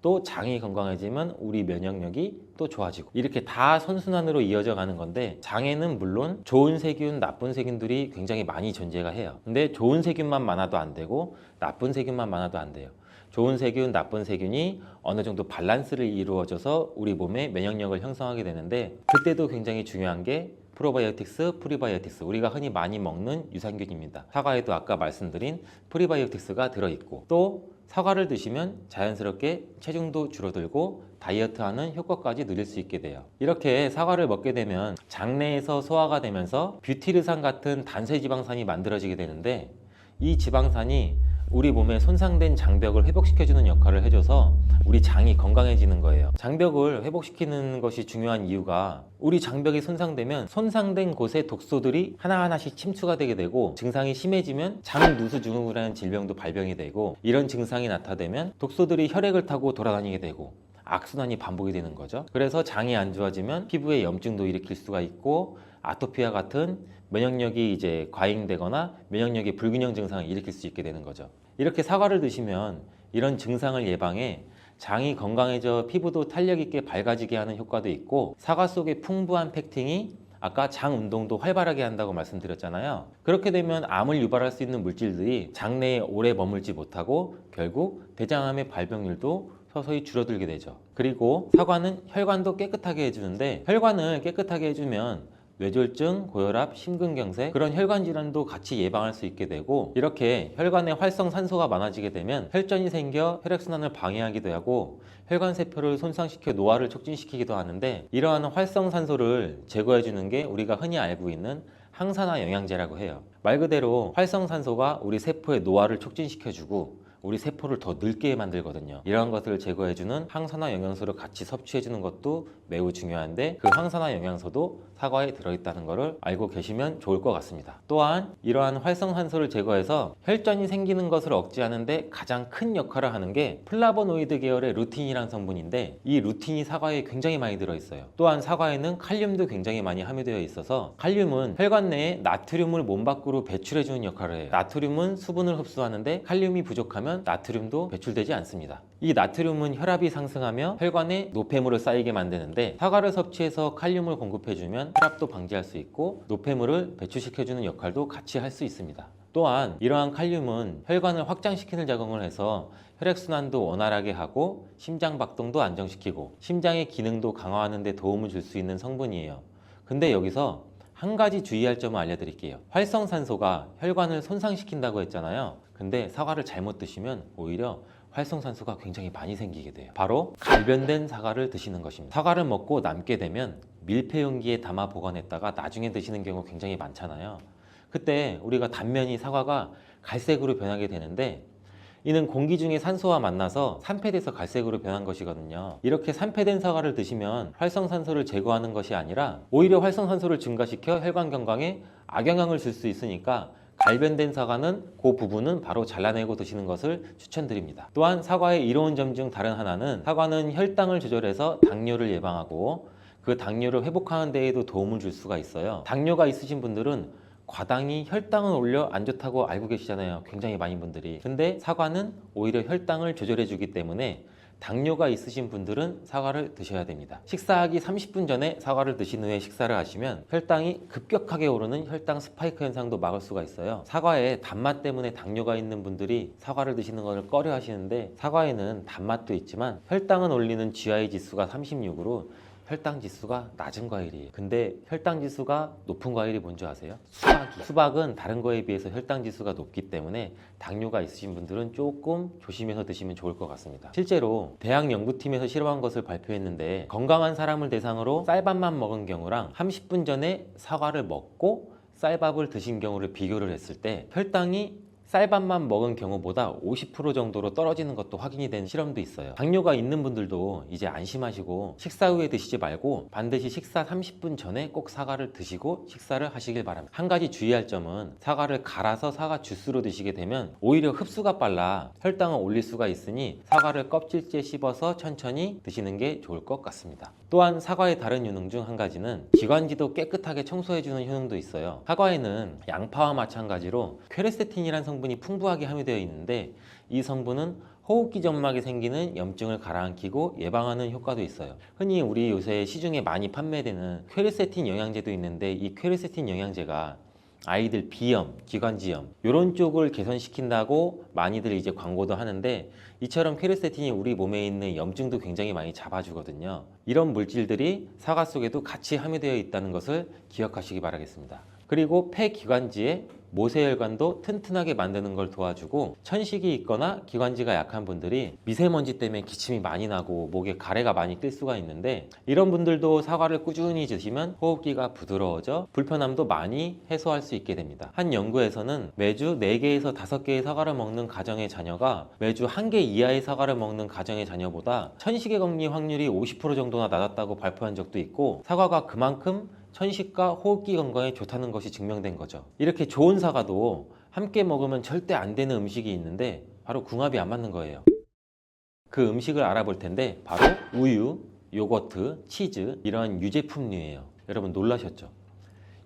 또 장이 건강해지면 우리 면역력이 또 좋아지고, 이렇게 다 선순환으로 이어져 가는 건데, 장에는 물론 좋은 세균, 나쁜 세균들이 굉장히 많이 존재가 해요. 근데 좋은 세균만 많아도 안 되고 나쁜 세균만 많아도 안 돼요. 좋은 세균, 나쁜 세균이 어느 정도 밸런스를 이루어져서 우리 몸의 면역력을 형성하게 되는데, 그때도 굉장히 중요한 게 프로바이오틱스, 프리바이오틱스, 우리가 흔히 많이 먹는 유산균입니다. 사과에도 아까 말씀드린 프리바이오틱스가 들어있고, 또 사과를 드시면 자연스럽게 체중도 줄어들고 다이어트하는 효과까지 누릴 수 있게 돼요. 이렇게 사과를 먹게 되면 장내에서 소화가 되면서 뷰티르산 같은 단쇄지방산이 만들어지게 되는데, 이 지방산이 우리 몸에 손상된 장벽을 회복시켜주는 역할을 해줘서 우리 장이 건강해지는 거예요. 장벽을 회복시키는 것이 중요한 이유가, 우리 장벽이 손상되면 손상된 곳에 독소들이 하나하나씩 침투가 되게 되고, 증상이 심해지면 장누수증후군이라는 질병도 발병이 되고, 이런 증상이 나타나면 독소들이 혈액을 타고 돌아다니게 되고 악순환이 반복이 되는 거죠. 그래서 장이 안 좋아지면 피부에 염증도 일으킬 수가 있고, 아토피와 같은 면역력이 이제 과잉되거나 면역력의 불균형 증상을 일으킬 수 있게 되는 거죠. 이렇게 사과를 드시면 이런 증상을 예방해 장이 건강해져 피부도 탄력 있게 밝아지게 하는 효과도 있고, 사과 속의 풍부한 펙틴이 아까 장 운동도 활발하게 한다고 말씀드렸잖아요. 그렇게 되면 암을 유발할 수 있는 물질들이 장내에 오래 머물지 못하고 결국 대장암의 발병률도 서서히 줄어들게 되죠. 그리고 사과는 혈관도 깨끗하게 해주는데, 혈관을 깨끗하게 해주면 뇌졸중, 고혈압, 심근경색, 그런 혈관 질환도 같이 예방할 수 있게 되고, 이렇게 혈관에 활성산소가 많아지게 되면 혈전이 생겨 혈액순환을 방해하기도 하고 혈관세포를 손상시켜 노화를 촉진시키기도 하는데, 이러한 활성산소를 제거해주는 게 우리가 흔히 알고 있는 항산화 영양제라고 해요. 말 그대로 활성산소가 우리 세포의 노화를 촉진시켜주고 우리 세포를 더 늙게 만들거든요. 이러한 것들을 제거해주는 항산화 영양소를 같이 섭취해주는 것도 매우 중요한데, 그 항산화 영양소도 사과에 들어있다는 것을 알고 계시면 좋을 것 같습니다. 또한 이러한 활성산소를 제거해서 혈전이 생기는 것을 억제하는데 가장 큰 역할을 하는 게 플라보노이드 계열의 루틴이라는 성분인데, 이 루틴이 사과에 굉장히 많이 들어있어요. 또한 사과에는 칼륨도 굉장히 많이 함유되어 있어서, 칼륨은 혈관 내에 나트륨을 몸 밖으로 배출해주는 역할을 해요. 나트륨은 수분을 흡수하는데 칼륨이 부족하면 나트륨도 배출되지 않습니다. 이 나트륨은 혈압이 상승하며 혈관에 노폐물을 쌓이게 만드는데, 사과를 섭취해서 칼륨을 공급해주면 혈압도 방지할 수 있고 노폐물을 배출시켜주는 역할도 같이 할 수 있습니다. 또한 이러한 칼륨은 혈관을 확장시키는 작용을 해서 혈액순환도 원활하게 하고 심장박동도 안정시키고 심장의 기능도 강화하는 데 도움을 줄 수 있는 성분이에요. 근데 여기서 한 가지 주의할 점을 알려드릴게요. 활성산소가 혈관을 손상시킨다고 했잖아요. 근데 사과를 잘못 드시면 오히려 활성산소가 굉장히 많이 생기게 돼요. 바로 갈변된 사과를 드시는 것입니다. 사과를 먹고 남게 되면 밀폐 용기에 담아 보관했다가 나중에 드시는 경우 굉장히 많잖아요. 그때 우리가 단면이 사과가 갈색으로 변하게 되는데, 이는 공기 중에 산소와 만나서 산패돼서 갈색으로 변한 것이거든요. 이렇게 산패된 사과를 드시면 활성산소를 제거하는 것이 아니라 오히려 활성산소를 증가시켜 혈관 건강에 악영향을 줄 수 있으니까, 갈변된 사과는 그 부분은 바로 잘라내고 드시는 것을 추천드립니다. 또한 사과의 이로운 점 중 다른 하나는, 사과는 혈당을 조절해서 당뇨를 예방하고 그 당뇨를 회복하는 데에도 도움을 줄 수가 있어요. 당뇨가 있으신 분들은 과당이 혈당을 올려 안 좋다고 알고 계시잖아요, 굉장히 많은 분들이. 근데 사과는 오히려 혈당을 조절해 주기 때문에 당뇨가 있으신 분들은 사과를 드셔야 됩니다. 식사하기 30분 전에 사과를 드신 후에 식사를 하시면 혈당이 급격하게 오르는 혈당 스파이크 현상도 막을 수가 있어요. 사과에 단맛 때문에 당뇨가 있는 분들이 사과를 드시는 것을 꺼려 하시는데, 사과에는 단맛도 있지만 혈당은 올리는 GI 지수가 36으로 혈당 지수가 낮은 과일이에요. 근데 혈당 지수가 높은 과일이 뭔지 아세요? 수박이. 수박은 다른 거에 비해서 혈당 지수가 높기 때문에 당뇨가 있으신 분들은 조금 조심해서 드시면 좋을 것 같습니다. 실제로 대학 연구팀에서 실험한 것을 발표했는데 건강한 사람을 대상으로 쌀밥만 먹은 경우랑 30분 전에 사과를 먹고 쌀밥을 드신 경우를 비교를 했을 때 혈당이 쌀밥만 먹은 경우보다 50% 정도로 떨어지는 것도 확인이 된 실험도 있어요. 당뇨가 있는 분들도 이제 안심하시고 식사 후에 드시지 말고 반드시 식사 30분 전에 꼭 사과를 드시고 식사를 하시길 바랍니다. 한 가지 주의할 점은 사과를 갈아서 사과 주스로 드시게 되면 오히려 흡수가 빨라 혈당을 올릴 수가 있으니 사과를 껍질째 씹어서 천천히 드시는 게 좋을 것 같습니다. 또한 사과의 다른 효능 중 한 가지는 기관지도 깨끗하게 청소해주는 효능도 있어요. 사과에는 양파와 마찬가지로 퀘르세틴이라는 성분이 풍부하게 함유되어 있는데 이 성분은 호흡기 점막에 생기는 염증을 가라앉히고 예방하는 효과도 있어요. 흔히 우리 요새 시중에 많이 판매되는 퀘르세틴 영양제도 있는데 이 퀘르세틴 영양제가 아이들 비염, 기관지염 이런 쪽을 개선시킨다고 많이들 이제 광고도 하는데 이처럼 퀘르세틴이 우리 몸에 있는 염증도 굉장히 많이 잡아주거든요. 이런 물질들이 사과 속에도 같이 함유되어 있다는 것을 기억하시기 바라겠습니다. 그리고 폐기관지에 모세혈관도 튼튼하게 만드는 걸 도와주고 천식이 있거나 기관지가 약한 분들이 미세먼지 때문에 기침이 많이 나고 목에 가래가 많이 낄 수가 있는데 이런 분들도 사과를 꾸준히 드시면 호흡기가 부드러워져 불편함도 많이 해소할 수 있게 됩니다. 한 연구에서는 매주 4개에서 5개의 사과를 먹는 가정의 자녀가 매주 1개 이하의 사과를 먹는 가정의 자녀보다 천식에 걸릴 확률이 50% 정도나 낮았다고 발표한 적도 있고 사과가 그만큼 천식과 호흡기 건강에 좋다는 것이 증명된 거죠. 이렇게 좋은 사과도 함께 먹으면 절대 안 되는 음식이 있는데 바로 궁합이 안 맞는 거예요. 그 음식을 알아볼 텐데 바로 우유, 요거트, 치즈 이런 유제품류예요. 여러분 놀라셨죠?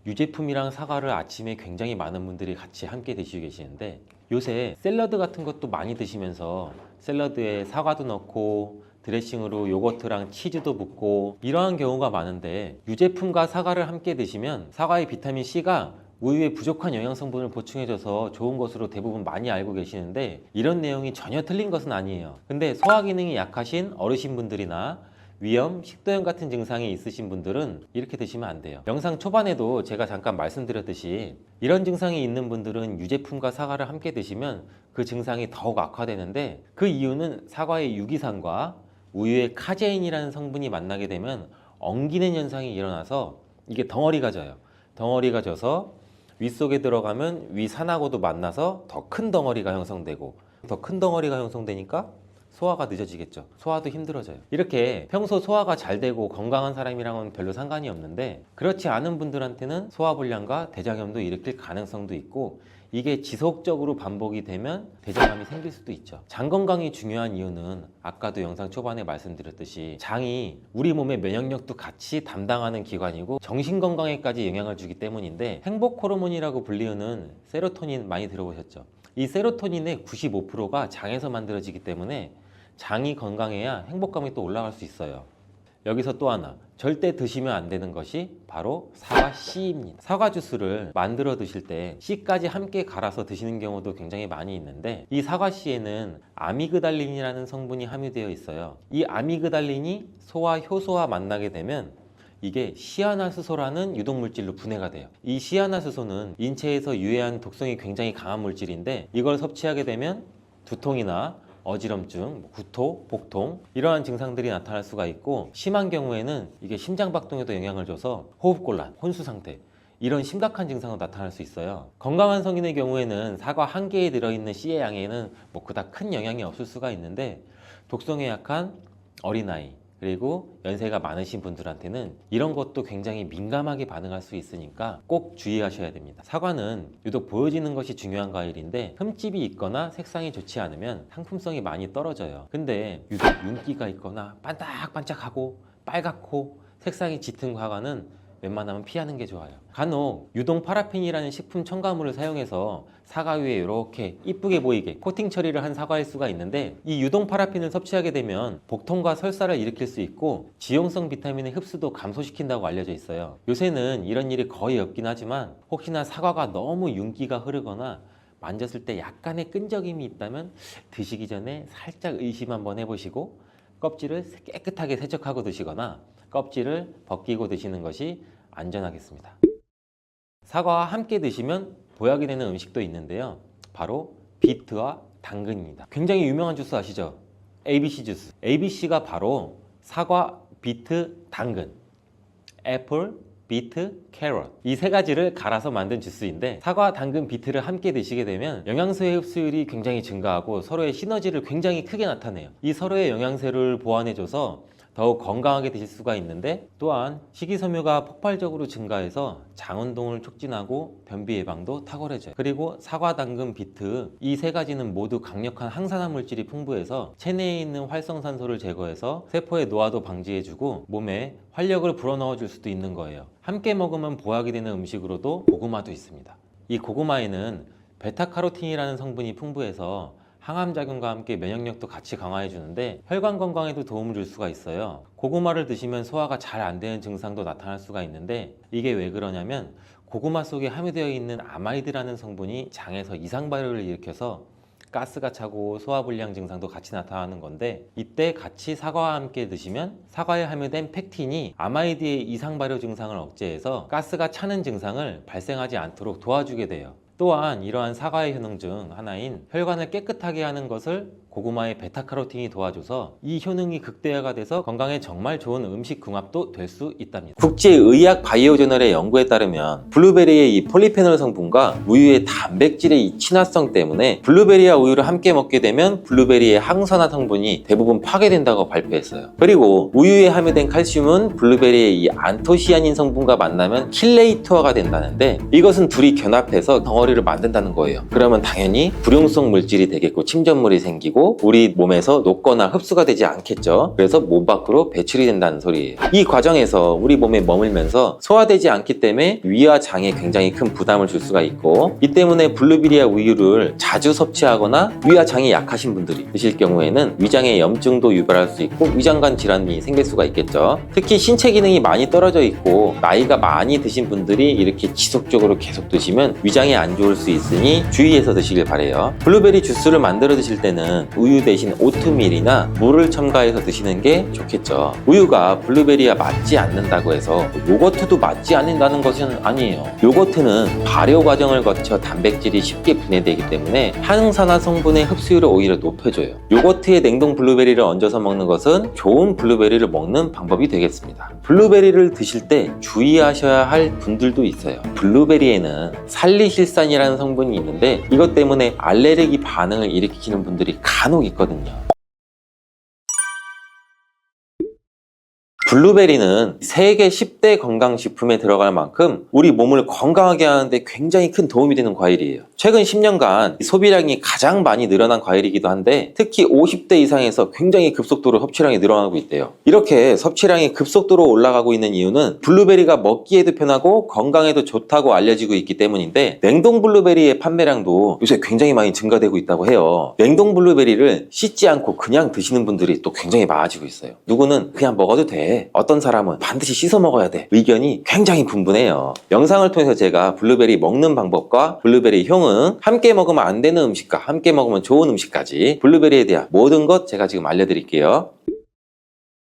유제품이랑 사과를 아침에 굉장히 많은 분들이 같이 함께 드시고 계시는데 요새 샐러드 같은 것도 많이 드시면서 샐러드에 사과도 넣고 드레싱으로 요거트랑 치즈도 붓고 이러한 경우가 많은데 유제품과 사과를 함께 드시면 사과의 비타민C가 우유에 부족한 영양 성분을 보충해줘서 좋은 것으로 대부분 많이 알고 계시는데 이런 내용이 전혀 틀린 것은 아니에요. 근데 소화 기능이 약하신 어르신분들이나 위염, 식도염 같은 증상이 있으신 분들은 이렇게 드시면 안 돼요. 영상 초반에도 제가 잠깐 말씀드렸듯이 이런 증상이 있는 분들은 유제품과 사과를 함께 드시면 그 증상이 더욱 악화되는데 그 이유는 사과의 유기산과 우유의 카제인이라는 성분이 만나게 되면 엉기는 현상이 일어나서 이게 덩어리가 져요. 덩어리가 져서 윗속에 들어가면 위산하고도 만나서 더 큰 덩어리가 형성되고 더 큰 덩어리가 형성되니까 소화가 늦어지겠죠. 소화도 힘들어져요. 이렇게 평소 소화가 잘 되고 건강한 사람이랑은 별로 상관이 없는데 그렇지 않은 분들한테는 소화불량과 대장염도 일으킬 가능성도 있고 이게 지속적으로 반복이 되면 대장암이 생길 수도 있죠. 장 건강이 중요한 이유는 아까도 영상 초반에 말씀드렸듯이 장이 우리 몸의 면역력도 같이 담당하는 기관이고 정신 건강에까지 영향을 주기 때문인데 행복 호르몬이라고 불리우는 세로토닌 많이 들어보셨죠? 이 세로토닌의 95%가 장에서 만들어지기 때문에 장이 건강해야 행복감이 또 올라갈 수 있어요. 여기서 또 하나 절대 드시면 안 되는 것이 바로 사과 씨입니다. 사과 주스를 만들어 드실 때 씨까지 함께 갈아서 드시는 경우도 굉장히 많이 있는데 이 사과 씨에는 아미그달린이라는 성분이 함유되어 있어요. 이 아미그달린이 소와 효소와 만나게 되면 이게 시아나스소라는 유독물질로 분해가 돼요. 이 시아나스소는 인체에서 유해한 독성이 굉장히 강한 물질인데 이걸 섭취하게 되면 두통이나 어지럼증, 구토, 복통 이러한 증상들이 나타날 수가 있고 심한 경우에는 이게 심장박동에도 영향을 줘서 호흡곤란, 혼수상태 이런 심각한 증상으로 나타날 수 있어요. 건강한 성인의 경우에는 사과 한 개에 들어있는 씨의 양에는 뭐 그닥 큰 영향이 없을 수가 있는데 독성에 약한 어린아이 그리고 연세가 많으신 분들한테는 이런 것도 굉장히 민감하게 반응할 수 있으니까 꼭 주의하셔야 됩니다. 사과는 유독 보여지는 것이 중요한 과일인데 흠집이 있거나 색상이 좋지 않으면 상품성이 많이 떨어져요. 근데 유독 윤기가 있거나 반짝반짝하고 빨갛고 색상이 짙은 사과는 웬만하면 피하는 게 좋아요. 간혹 유동 파라핀이라는 식품 첨가물을 사용해서 사과 위에 이렇게 이쁘게 보이게 코팅 처리를 한 사과일 수가 있는데 이 유동 파라핀을 섭취하게 되면 복통과 설사를 일으킬 수 있고 지용성 비타민의 흡수도 감소시킨다고 알려져 있어요. 요새는 이런 일이 거의 없긴 하지만 혹시나 사과가 너무 윤기가 흐르거나 만졌을 때 약간의 끈적임이 있다면 드시기 전에 살짝 의심 한번 해보시고 껍질을 깨끗하게 세척하고 드시거나 껍질을 벗기고 드시는 것이 안전하겠습니다. 사과와 함께 드시면 보약이 되는 음식도 있는데요. 바로 비트와 당근입니다. 굉장히 유명한 주스 아시죠? ABC 주스. ABC가 바로 사과, 비트, 당근. 애플, 비트, 캐럿. 이 세 가지를 갈아서 만든 주스인데 사과, 당근, 비트를 함께 드시게 되면 영양소의 흡수율이 굉장히 증가하고 서로의 시너지를 굉장히 크게 나타내요. 이 서로의 영양소를 보완해줘서 더욱 건강하게 드실 수가 있는데 또한 식이섬유가 폭발적으로 증가해서 장운동을 촉진하고 변비 예방도 탁월해져요. 그리고 사과, 당근, 비트 이 세 가지는 모두 강력한 항산화 물질이 풍부해서 체내에 있는 활성산소를 제거해서 세포의 노화도 방지해주고 몸에 활력을 불어넣어 줄 수도 있는 거예요. 함께 먹으면 보약이 되는 음식으로도 고구마도 있습니다. 이 고구마에는 베타카로틴이라는 성분이 풍부해서 항암작용과 함께 면역력도 같이 강화해 주는데 혈관 건강에도 도움을 줄 수가 있어요. 고구마를 드시면 소화가 잘 안 되는 증상도 나타날 수가 있는데 이게 왜 그러냐면 고구마 속에 함유되어 있는 아마이드라는 성분이 장에서 이상 발효를 일으켜서 가스가 차고 소화불량 증상도 같이 나타나는 건데 이때 같이 사과와 함께 드시면 사과에 함유된 펙틴이 아마이드의 이상 발효 증상을 억제해서 가스가 차는 증상을 발생하지 않도록 도와주게 돼요. 또한 이러한 사과의 효능 중 하나인 혈관을 깨끗하게 하는 것을 고구마의 베타카로틴이 도와줘서 이 효능이 극대화가 돼서 건강에 정말 좋은 음식 궁합도 될 수 있답니다. 국제의학 바이오저널의 연구에 따르면 블루베리의 이 폴리페놀 성분과 우유의 단백질의 이 친화성 때문에 블루베리와 우유를 함께 먹게 되면 블루베리의 항산화 성분이 대부분 파괴된다고 발표했어요. 그리고 우유에 함유된 칼슘은 블루베리의 이 안토시아닌 성분과 만나면 킬레이터가 된다는데 이것은 둘이 결합해서 덩어리를 만든다는 거예요. 그러면 당연히 불용성 물질이 되겠고 침전물이 생기고 우리 몸에서 녹거나 흡수가 되지 않겠죠. 그래서 몸 밖으로 배출이 된다는 소리예요. 이 과정에서 우리 몸에 머물면서 소화되지 않기 때문에 위와 장에 굉장히 큰 부담을 줄 수가 있고 이 때문에 블루베리와 우유를 자주 섭취하거나 위와 장이 약하신 분들이 드실 경우에는 위장에 염증도 유발할 수 있고 위장관 질환이 생길 수가 있겠죠. 특히 신체 기능이 많이 떨어져 있고 나이가 많이 드신 분들이 이렇게 지속적으로 계속 드시면 위장에 안 좋을 수 있으니 주의해서 드시길 바래요. 블루베리 주스를 만들어 드실 때는 우유 대신 오트밀이나 물을 첨가해서 드시는 게 좋겠죠. 우유가 블루베리와 맞지 않는다고 해서 요거트도 맞지 않는다는 것은 아니에요. 요거트는 발효 과정을 거쳐 단백질이 쉽게 분해되기 때문에 항산화 성분의 흡수율을 오히려 높여줘요. 요거트에 냉동 블루베리를 얹어서 먹는 것은 좋은 블루베리를 먹는 방법이 되겠습니다. 블루베리를 드실 때 주의하셔야 할 분들도 있어요. 블루베리에는 살리실산이라는 성분이 있는데 이것 때문에 알레르기 반응을 일으키는 분들이 간혹 있거든요. 블루베리는 세계 10대 건강식품에 들어갈 만큼 우리 몸을 건강하게 하는데 굉장히 큰 도움이 되는 과일이에요. 최근 10년간 소비량이 가장 많이 늘어난 과일이기도 한데 특히 50대 이상에서 굉장히 급속도로 섭취량이 늘어나고 있대요. 이렇게 섭취량이 급속도로 올라가고 있는 이유는 블루베리가 먹기에도 편하고 건강에도 좋다고 알려지고 있기 때문인데 냉동 블루베리의 판매량도 요새 굉장히 많이 증가되고 있다고 해요. 냉동 블루베리를 씻지 않고 그냥 드시는 분들이 또 굉장히 많아지고 있어요. 누구는 그냥 먹어도 돼. 어떤 사람은 반드시 씻어 먹어야 돼. 의견이 굉장히 분분해요. 영상을 통해서 제가 블루베리 먹는 방법과 블루베리 효능, 함께 먹으면 안 되는 음식과 함께 먹으면 좋은 음식까지 블루베리에 대한 모든 것 제가 지금 알려드릴게요.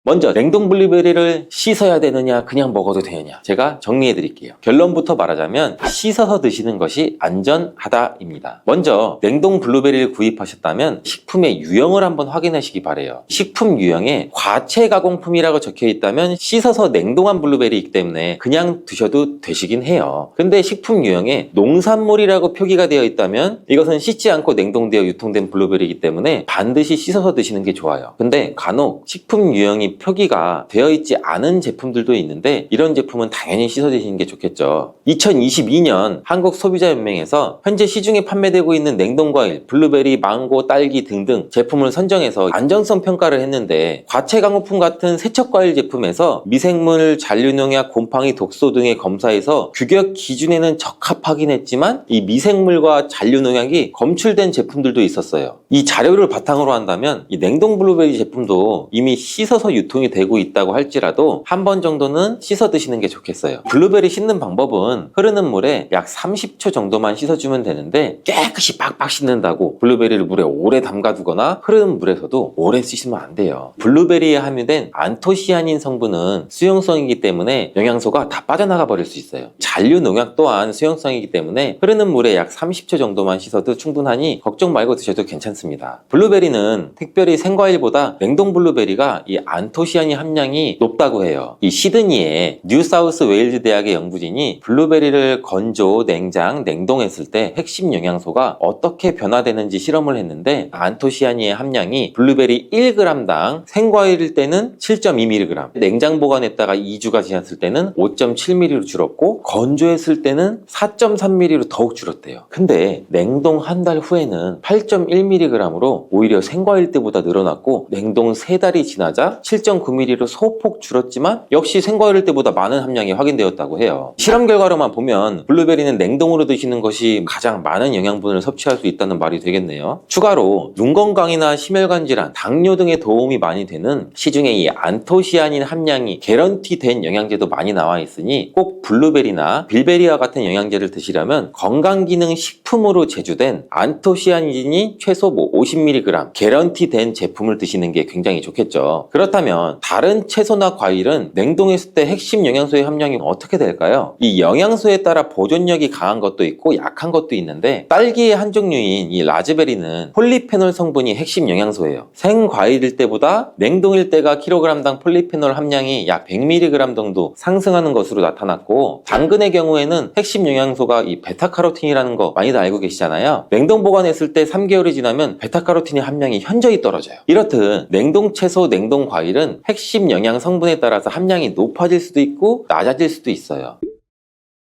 먼저 냉동 블루베리를 씻어야 되느냐 그냥 먹어도 되느냐 제가 정리해 드릴게요. 결론부터 말하자면 씻어서 드시는 것이 안전하다입니다. 먼저 냉동 블루베리를 구입하셨다면 식품의 유형을 한번 확인하시기 바래요. 식품 유형에 과체 가공품이라고 적혀 있다면 씻어서 냉동한 블루베리이기 때문에 그냥 드셔도 되시긴 해요. 근데 식품 유형에 농산물이라고 표기가 되어 있다면 이것은 씻지 않고 냉동되어 유통된 블루베리이기 때문에 반드시 씻어서 드시는 게 좋아요. 근데 간혹 식품 유형이 표기가 되어 있지 않은 제품들도 있는데 이런 제품은 당연히 씻어 드시는 게 좋겠죠. 2022년 한국소비자연맹에서 현재 시중에 판매되고 있는 냉동과일, 블루베리, 망고, 딸기 등등 제품을 선정해서 안전성 평가를 했는데 과체 가공품 같은 세척과일 제품에서 미생물, 잔류농약, 곰팡이, 독소 등의 검사에서 규격 기준에는 적합하긴 했지만 이 미생물과 잔류농약이 검출된 제품들도 있었어요. 이 자료를 바탕으로 한다면 이 냉동 블루베리 제품도 이미 씻어서 유통이 되고 있다고 할지라도 한 번 정도는 씻어 드시는 게 좋겠어요. 블루베리 씻는 방법은 흐르는 물에 약 30초 정도만 씻어주면 되는데, 깨끗이 빡빡 씻는다고 블루베리를 물에 오래 담가두거나 흐르는 물에서도 오래 씻으면 안 돼요. 블루베리에 함유된 안토시아닌 성분은 수용성이기 때문에 영양소가 다 빠져나가 버릴 수 있어요. 잔류 농약 또한 수용성이기 때문에 흐르는 물에 약 30초 정도만 씻어도 충분하니 걱정 말고 드셔도 괜찮습니다. 블루베리는 특별히 생과일보다 냉동 블루베리가 이 안토시아닌 함량이 높다고 해요. 이 시드니의 뉴사우스 웨일즈 대학의 연구진이 블루베리를 건조, 냉장, 냉동했을 때 핵심 영양소가 어떻게 변화되는지 실험을 했는데, 안토시아닌의 함량이 블루베리 1g당 생과일일 때는 7.2mg, 냉장 보관했다가 2주가 지났을 때는 5.7mg로 줄었고, 건조했을 때는 4.3mg로 더욱 줄었대요. 근데 냉동 한 달 후에는 8.1mg으로 오히려 생과일 때보다 늘어났고, 냉동 3달이 지나자 7.9mg로 소폭 줄었지만 역시 생과일 때보다 많은 함량이 확인되었다고 해요. 실험 결과로만 보면 블루베리는 냉동으로 드시는 것이 가장 많은 영양분을 섭취할 수 있다는 말이 되겠네요. 추가로 눈 건강이나 심혈관 질환, 당뇨 등에 도움이 많이 되는 시중에 이 안토시아닌 함량이 개런티된 영양제도 많이 나와 있으니 꼭 블루베리나 빌베리와 같은 영양제를 드시려면 건강기능 식품으로 제조된 안토시아닌이 최소 50mg 개런티된 제품을 드시는 게 굉장히 좋겠죠. 그렇다면 다른 채소나 과일은 냉동했을 때 핵심 영양소의 함량이 어떻게 될까요? 이 영양소에 따라 보존력이 강한 것도 있고 약한 것도 있는데, 딸기의 한 종류인 이 라즈베리는 폴리페놀 성분이 핵심 영양소예요. 생과일일 때보다 냉동일 때가 킬로그램당 폴리페놀 함량이 약 100mg 정도 상승하는 것으로 나타났고, 당근의 경우에는 핵심 영양소가 이 베타카로틴이라는 거 많이들 알고 계시잖아요. 냉동 보관했을 때 3개월이 지나면 베타카로틴의 함량이 현저히 떨어져요. 이렇듯 냉동 채소, 냉동 과일은 핵심 영양 성분에 따라서 함량이 높아질 수도 있고 낮아질 수도 있어요.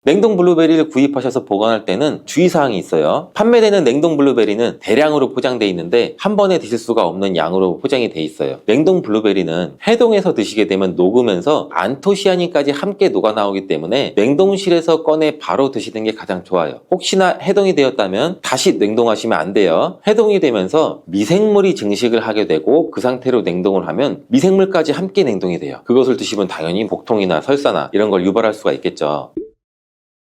냉동 블루베리를 구입하셔서 보관할 때는 주의사항이 있어요. 판매되는 냉동 블루베리는 대량으로 포장되어 있는데 한 번에 드실 수가 없는 양으로 포장이 되어 있어요. 냉동 블루베리는 해동해서 드시게 되면 녹으면서 안토시아닌까지 함께 녹아 나오기 때문에 냉동실에서 꺼내 바로 드시는 게 가장 좋아요. 혹시나 해동이 되었다면 다시 냉동하시면 안 돼요. 해동이 되면서 미생물이 증식을 하게 되고, 그 상태로 냉동을 하면 미생물까지 함께 냉동이 돼요. 그것을 드시면 당연히 복통이나 설사나 이런 걸 유발할 수가 있겠죠.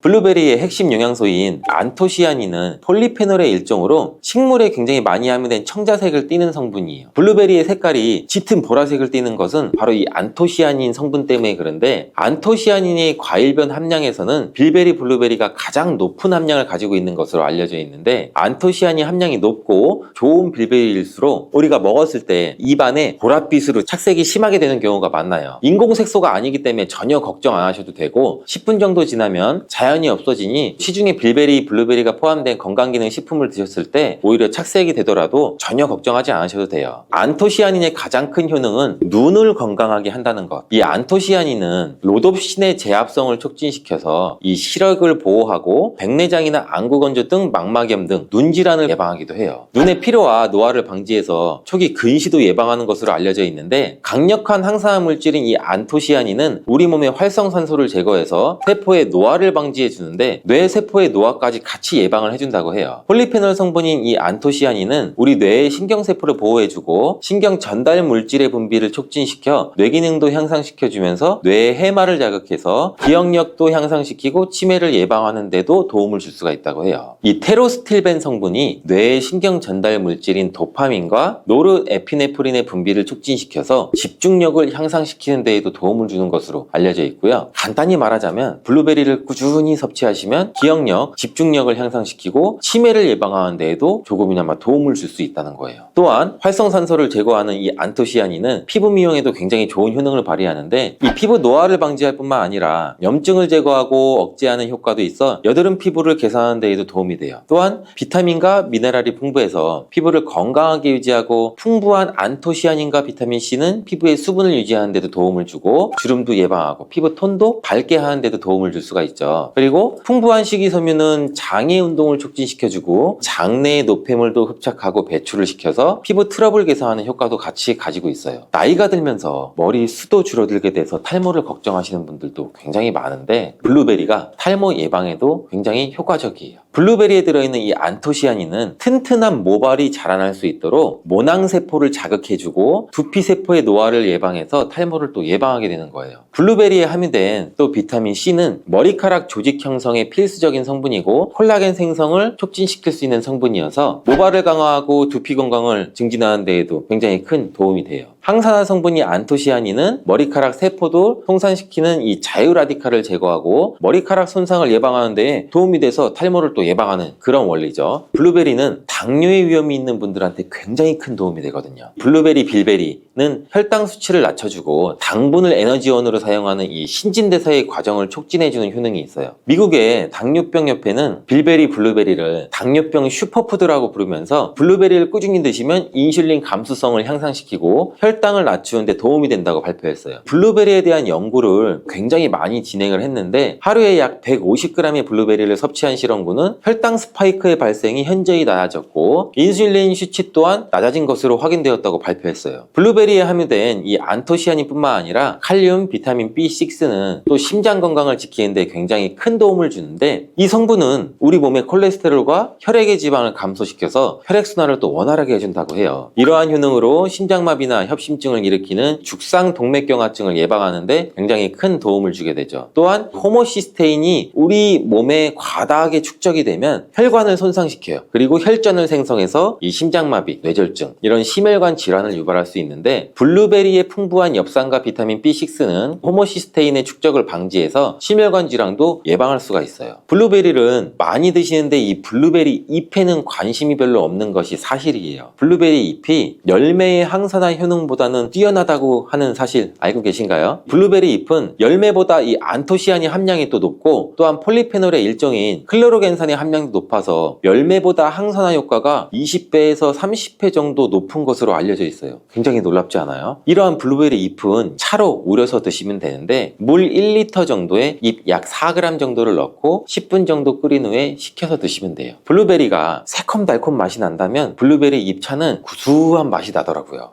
블루베리의 핵심 영양소인 안토시아닌은 폴리페놀의 일종으로 식물에 굉장히 많이 함유된 청자색을 띠는 성분이에요. 블루베리의 색깔이 짙은 보라색을 띠는 것은 바로 이 안토시아닌 성분 때문에 그런데, 안토시아닌의 과일변 함량에서는 빌베리, 블루베리가 가장 높은 함량을 가지고 있는 것으로 알려져 있는데, 안토시아닌 함량이 높고 좋은 빌베리일수록 우리가 먹었을 때 입안에 보랏빛으로 착색이 심하게 되는 경우가 많아요. 인공색소가 아니기 때문에 전혀 걱정 안 하셔도 되고, 10분 정도 지나면 자연이 없어지니 시중에 빌베리, 블루베리가 포함된 건강기능 식품을 드셨을 때 오히려 착색이 되더라도 전혀 걱정하지 않으셔도 돼요. 안토시아닌의 가장 큰 효능은 눈을 건강하게 한다는 것. 이 안토시아닌은 로놉신의 제합성을 촉진시켜서 이 시력을 보호하고 백내장이나 안구건조 등 망막염 등 눈질환을 예방하기도 해요. 눈의 피로와 노화를 방지해서 초기 근시도 예방하는 것으로 알려져 있는데, 강력한 항산화 물질인 이 안토시아닌은 우리 몸의 활성산소를 제거해서 세포의 노화를 방지해 주는데, 뇌세포의 노화까지 같이 예방을 해준다고 해요. 폴리페놀 성분인 이 안토시아닌은 우리 뇌의 신경세포를 보호해주고 신경 전달 물질의 분비를 촉진시켜 뇌기능도 향상시켜주면서 뇌의 해마를 자극해서 기억력도 향상시키고 치매를 예방하는 데도 도움을 줄 수가 있다고 해요. 이 테로스틸벤 성분이 뇌의 신경 전달 물질인 도파민과 노르에피네프린의 분비를 촉진시켜서 집중력을 향상시키는 데에도 도움을 주는 것으로 알려져 있고요. 간단히 말하자면 블루베리를 꾸준히 섭취하시면 기억력, 집중력을 향상시키고 치매를 예방하는 데에도 조금이나마 도움을 줄 수 있다는 거예요. 또한 활성산소를 제거하는 이 안토시아닌은 피부 미용에도 굉장히 좋은 효능을 발휘하는데, 이 피부 노화를 방지할 뿐만 아니라 염증을 제거하고 억제하는 효과도 있어 여드름 피부를 개선하는 데에도 도움이 돼요. 또한 비타민과 미네랄이 풍부해서 피부를 건강하게 유지하고, 풍부한 안토시아닌과 비타민C는 피부의 수분을 유지하는 데도 도움을 주고 주름도 예방하고 피부 톤도 밝게 하는 데도 도움을 줄 수가 있죠. 그리고 풍부한 식이섬유는 장의 운동을 촉진시켜주고 장내의 노폐물도 흡착하고 배출을 시켜서 피부 트러블 개선하는 효과도 같이 가지고 있어요. 나이가 들면서 머리 숱도 줄어들게 돼서 탈모를 걱정하시는 분들도 굉장히 많은데 블루베리가 탈모 예방에도 굉장히 효과적이에요. 블루베리에 들어있는 이 안토시아닌은 튼튼한 모발이 자라날 수 있도록 모낭세포를 자극해주고 두피세포의 노화를 예방해서 탈모를 또 예방하게 되는 거예요. 블루베리에 함유된 또 비타민 C는 머리카락 조직 형성에 필수적인 성분이고 콜라겐 생성을 촉진시킬 수 있는 성분이어서 모발을 강화하고 두피 건강을 증진하는 데에도 굉장히 큰 도움이 돼요. 항산화 성분이 안토시아닌은 머리카락 세포도 송산시키는 이 자유라디칼을 제거하고 머리카락 손상을 예방하는 데 도움이 돼서 탈모를 또 예방하는 그런 원리죠. 블루베리는 당뇨의 위험이 있는 분들한테 굉장히 큰 도움이 되거든요. 블루베리, 빌베리는 혈당 수치를 낮춰주고 당분을 에너지원으로 사용하는 이 신진대사의 과정을 촉진해주는 효능이 있어요. 미국의 당뇨병 협회는 빌베리, 블루베리를 당뇨병 슈퍼푸드라고 부르면서 블루베리를 꾸준히 드시면 인슐린 감수성을 향상시키고 혈당을 낮추는 데 도움이 된다고 발표했어요. 블루베리에 대한 연구를 굉장히 많이 진행을 했는데 하루에 약 150g의 블루베리를 섭취한 실험군은 혈당 스파이크의 발생이 현저히 낮아졌고 인슐린 수치 또한 낮아진 것으로 확인되었다고 발표했어요. 블루베리에 함유된 이 안토시아닌뿐만 아니라 칼륨, 비타민 B6는 또 심장 건강을 지키는 데 굉장히 큰 도움을 주는데 이 성분은 우리 몸의 콜레스테롤과 혈액의 지방을 감소시켜서 혈액순환을 또 원활하게 해준다고 해요. 이러한 효능으로 심장마비나 협심증을 일으키는 죽상동맥경화증을 예방하는데 굉장히 큰 도움을 주게 되죠. 또한 호모시스테인이 우리 몸에 과다하게 축적이 되면 혈관을 손상시켜요. 그리고 혈전을 생성해서 이 심장마비, 뇌졸중 이런 심혈관 질환을 유발할 수 있는데 블루베리의 풍부한 엽산과 비타민 B6는 호모시스테인의 축적을 방지해서 심혈관 질환도 예방할 수가 있어요. 블루베리를 많이 드시는데 이 블루베리 잎에는 관심이 별로 없는 것이 사실이에요. 블루베리 잎이 열매의 항산화 효능보다는 뛰어나다고 하는 사실 알고 계신가요? 블루베리 잎은 열매보다 이 안토시아닌 함량이 또 높고 또한 폴리페놀의 일종인 클로로겐산의 함량도 높아서 열매보다 항산화 효과가 20배에서 30배 정도 높은 것으로 알려져 있어요. 굉장히 놀랍지 않아요? 이러한 블루베리 잎은 차로 우려서 드시면 되는데 물 1리터 정도에 잎 약 4g 정도를 넣고 10분 정도 끓인 후에 식혀서 드시면 돼요. 블루베리가 새콤달콤 맛이 난다면 블루베리 잎차는 구수한 맛이 나더라고요.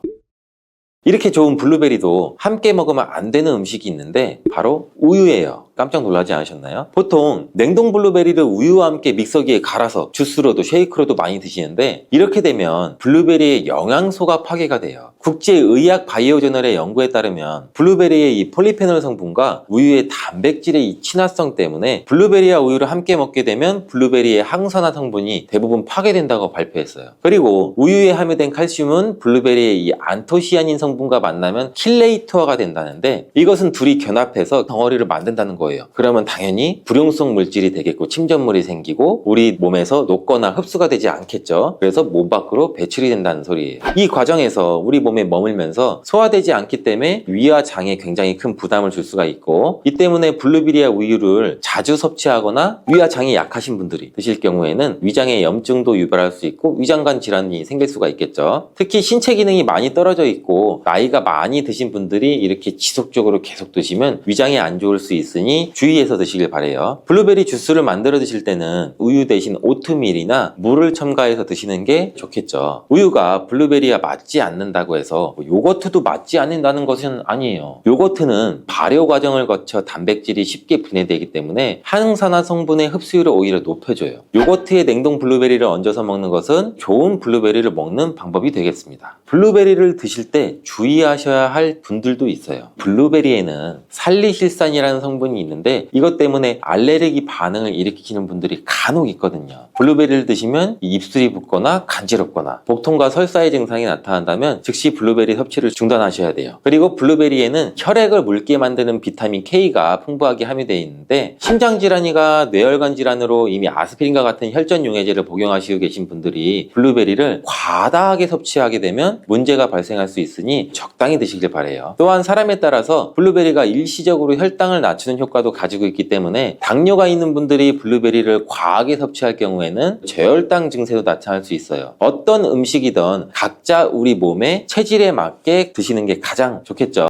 이렇게 좋은 블루베리도 함께 먹으면 안 되는 음식이 있는데 바로 우유예요. 깜짝 놀라지 않으셨나요? 보통 냉동 블루베리를 우유와 함께 믹서기에 갈아서 주스로도 쉐이크로도 많이 드시는데 이렇게 되면 블루베리의 영양소가 파괴가 돼요. 국제의학 바이오저널의 연구에 따르면 블루베리의 이 폴리페놀 성분과 우유의 단백질의 이 친화성 때문에 블루베리와 우유를 함께 먹게 되면 블루베리의 항산화 성분이 대부분 파괴된다고 발표했어요. 그리고 우유에 함유된 칼슘은 블루베리의 이 안토시아닌 성분과 만나면 킬레이터가 된다는데 이것은 둘이 견합해서 덩어리를 만든다는 거예요. 그러면 당연히 불용성 물질이 되겠고 침전물이 생기고 우리 몸에서 녹거나 흡수가 되지 않겠죠. 그래서 몸 밖으로 배출이 된다는 소리예요. 이 과정에서 우리 몸에 머물면서 소화되지 않기 때문에 위와 장에 굉장히 큰 부담을 줄 수가 있고 이 때문에 블루베리와 우유를 자주 섭취하거나 위와 장이 약하신 분들이 드실 경우에는 위장에 염증도 유발할 수 있고 위장관 질환이 생길 수가 있겠죠. 특히 신체 기능이 많이 떨어져 있고 나이가 많이 드신 분들이 이렇게 지속적으로 계속 드시면 위장에 안 좋을 수 있으니 주의해서 드시길 바래요. 블루베리 주스를 만들어 드실 때는 우유 대신 오트밀이나 물을 첨가해서 드시는 게 좋겠죠. 우유가 블루베리와 맞지 않는다고 해서 요거트도 맞지 않는다는 것은 아니에요. 요거트는 발효 과정을 거쳐 단백질이 쉽게 분해되기 때문에 항산화 성분의 흡수율을 오히려 높여줘요. 요거트에 냉동 블루베리를 얹어서 먹는 것은 좋은 블루베리를 먹는 방법이 되겠습니다. 블루베리를 드실 때 주의하셔야 할 분들도 있어요. 블루베리에는 살리실산이라는 성분이 있는데 이것 때문에 알레르기 반응을 일으키는 분들이 간혹 있거든요. 블루베리를 드시면 입술이 붓거나 간지럽거나 복통과 설사의 증상이 나타난다면 즉시 블루베리 섭취를 중단하셔야 돼요. 그리고 블루베리에는 혈액을 묽게 만드는 비타민 K가 풍부하게 함유되어 있는데 심장질환이나 뇌혈관 질환으로 이미 아스피린과 같은 혈전 용해제를 복용하시고 계신 분들이 블루베리를 과다하게 섭취하게 되면 문제가 발생할 수 있으니 적당히 드시길 바래요. 또한 사람에 따라서 블루베리가 일시적으로 혈당을 낮추는 효과도 가지고 있기 때문에 당뇨가 있는 분들이 블루베리를 과하게 섭취할 경우에는 저혈당 증세도 나타날 수 있어요. 어떤 음식이든 각자 우리 몸의 체질에 맞게 드시는 게 가장 좋겠죠.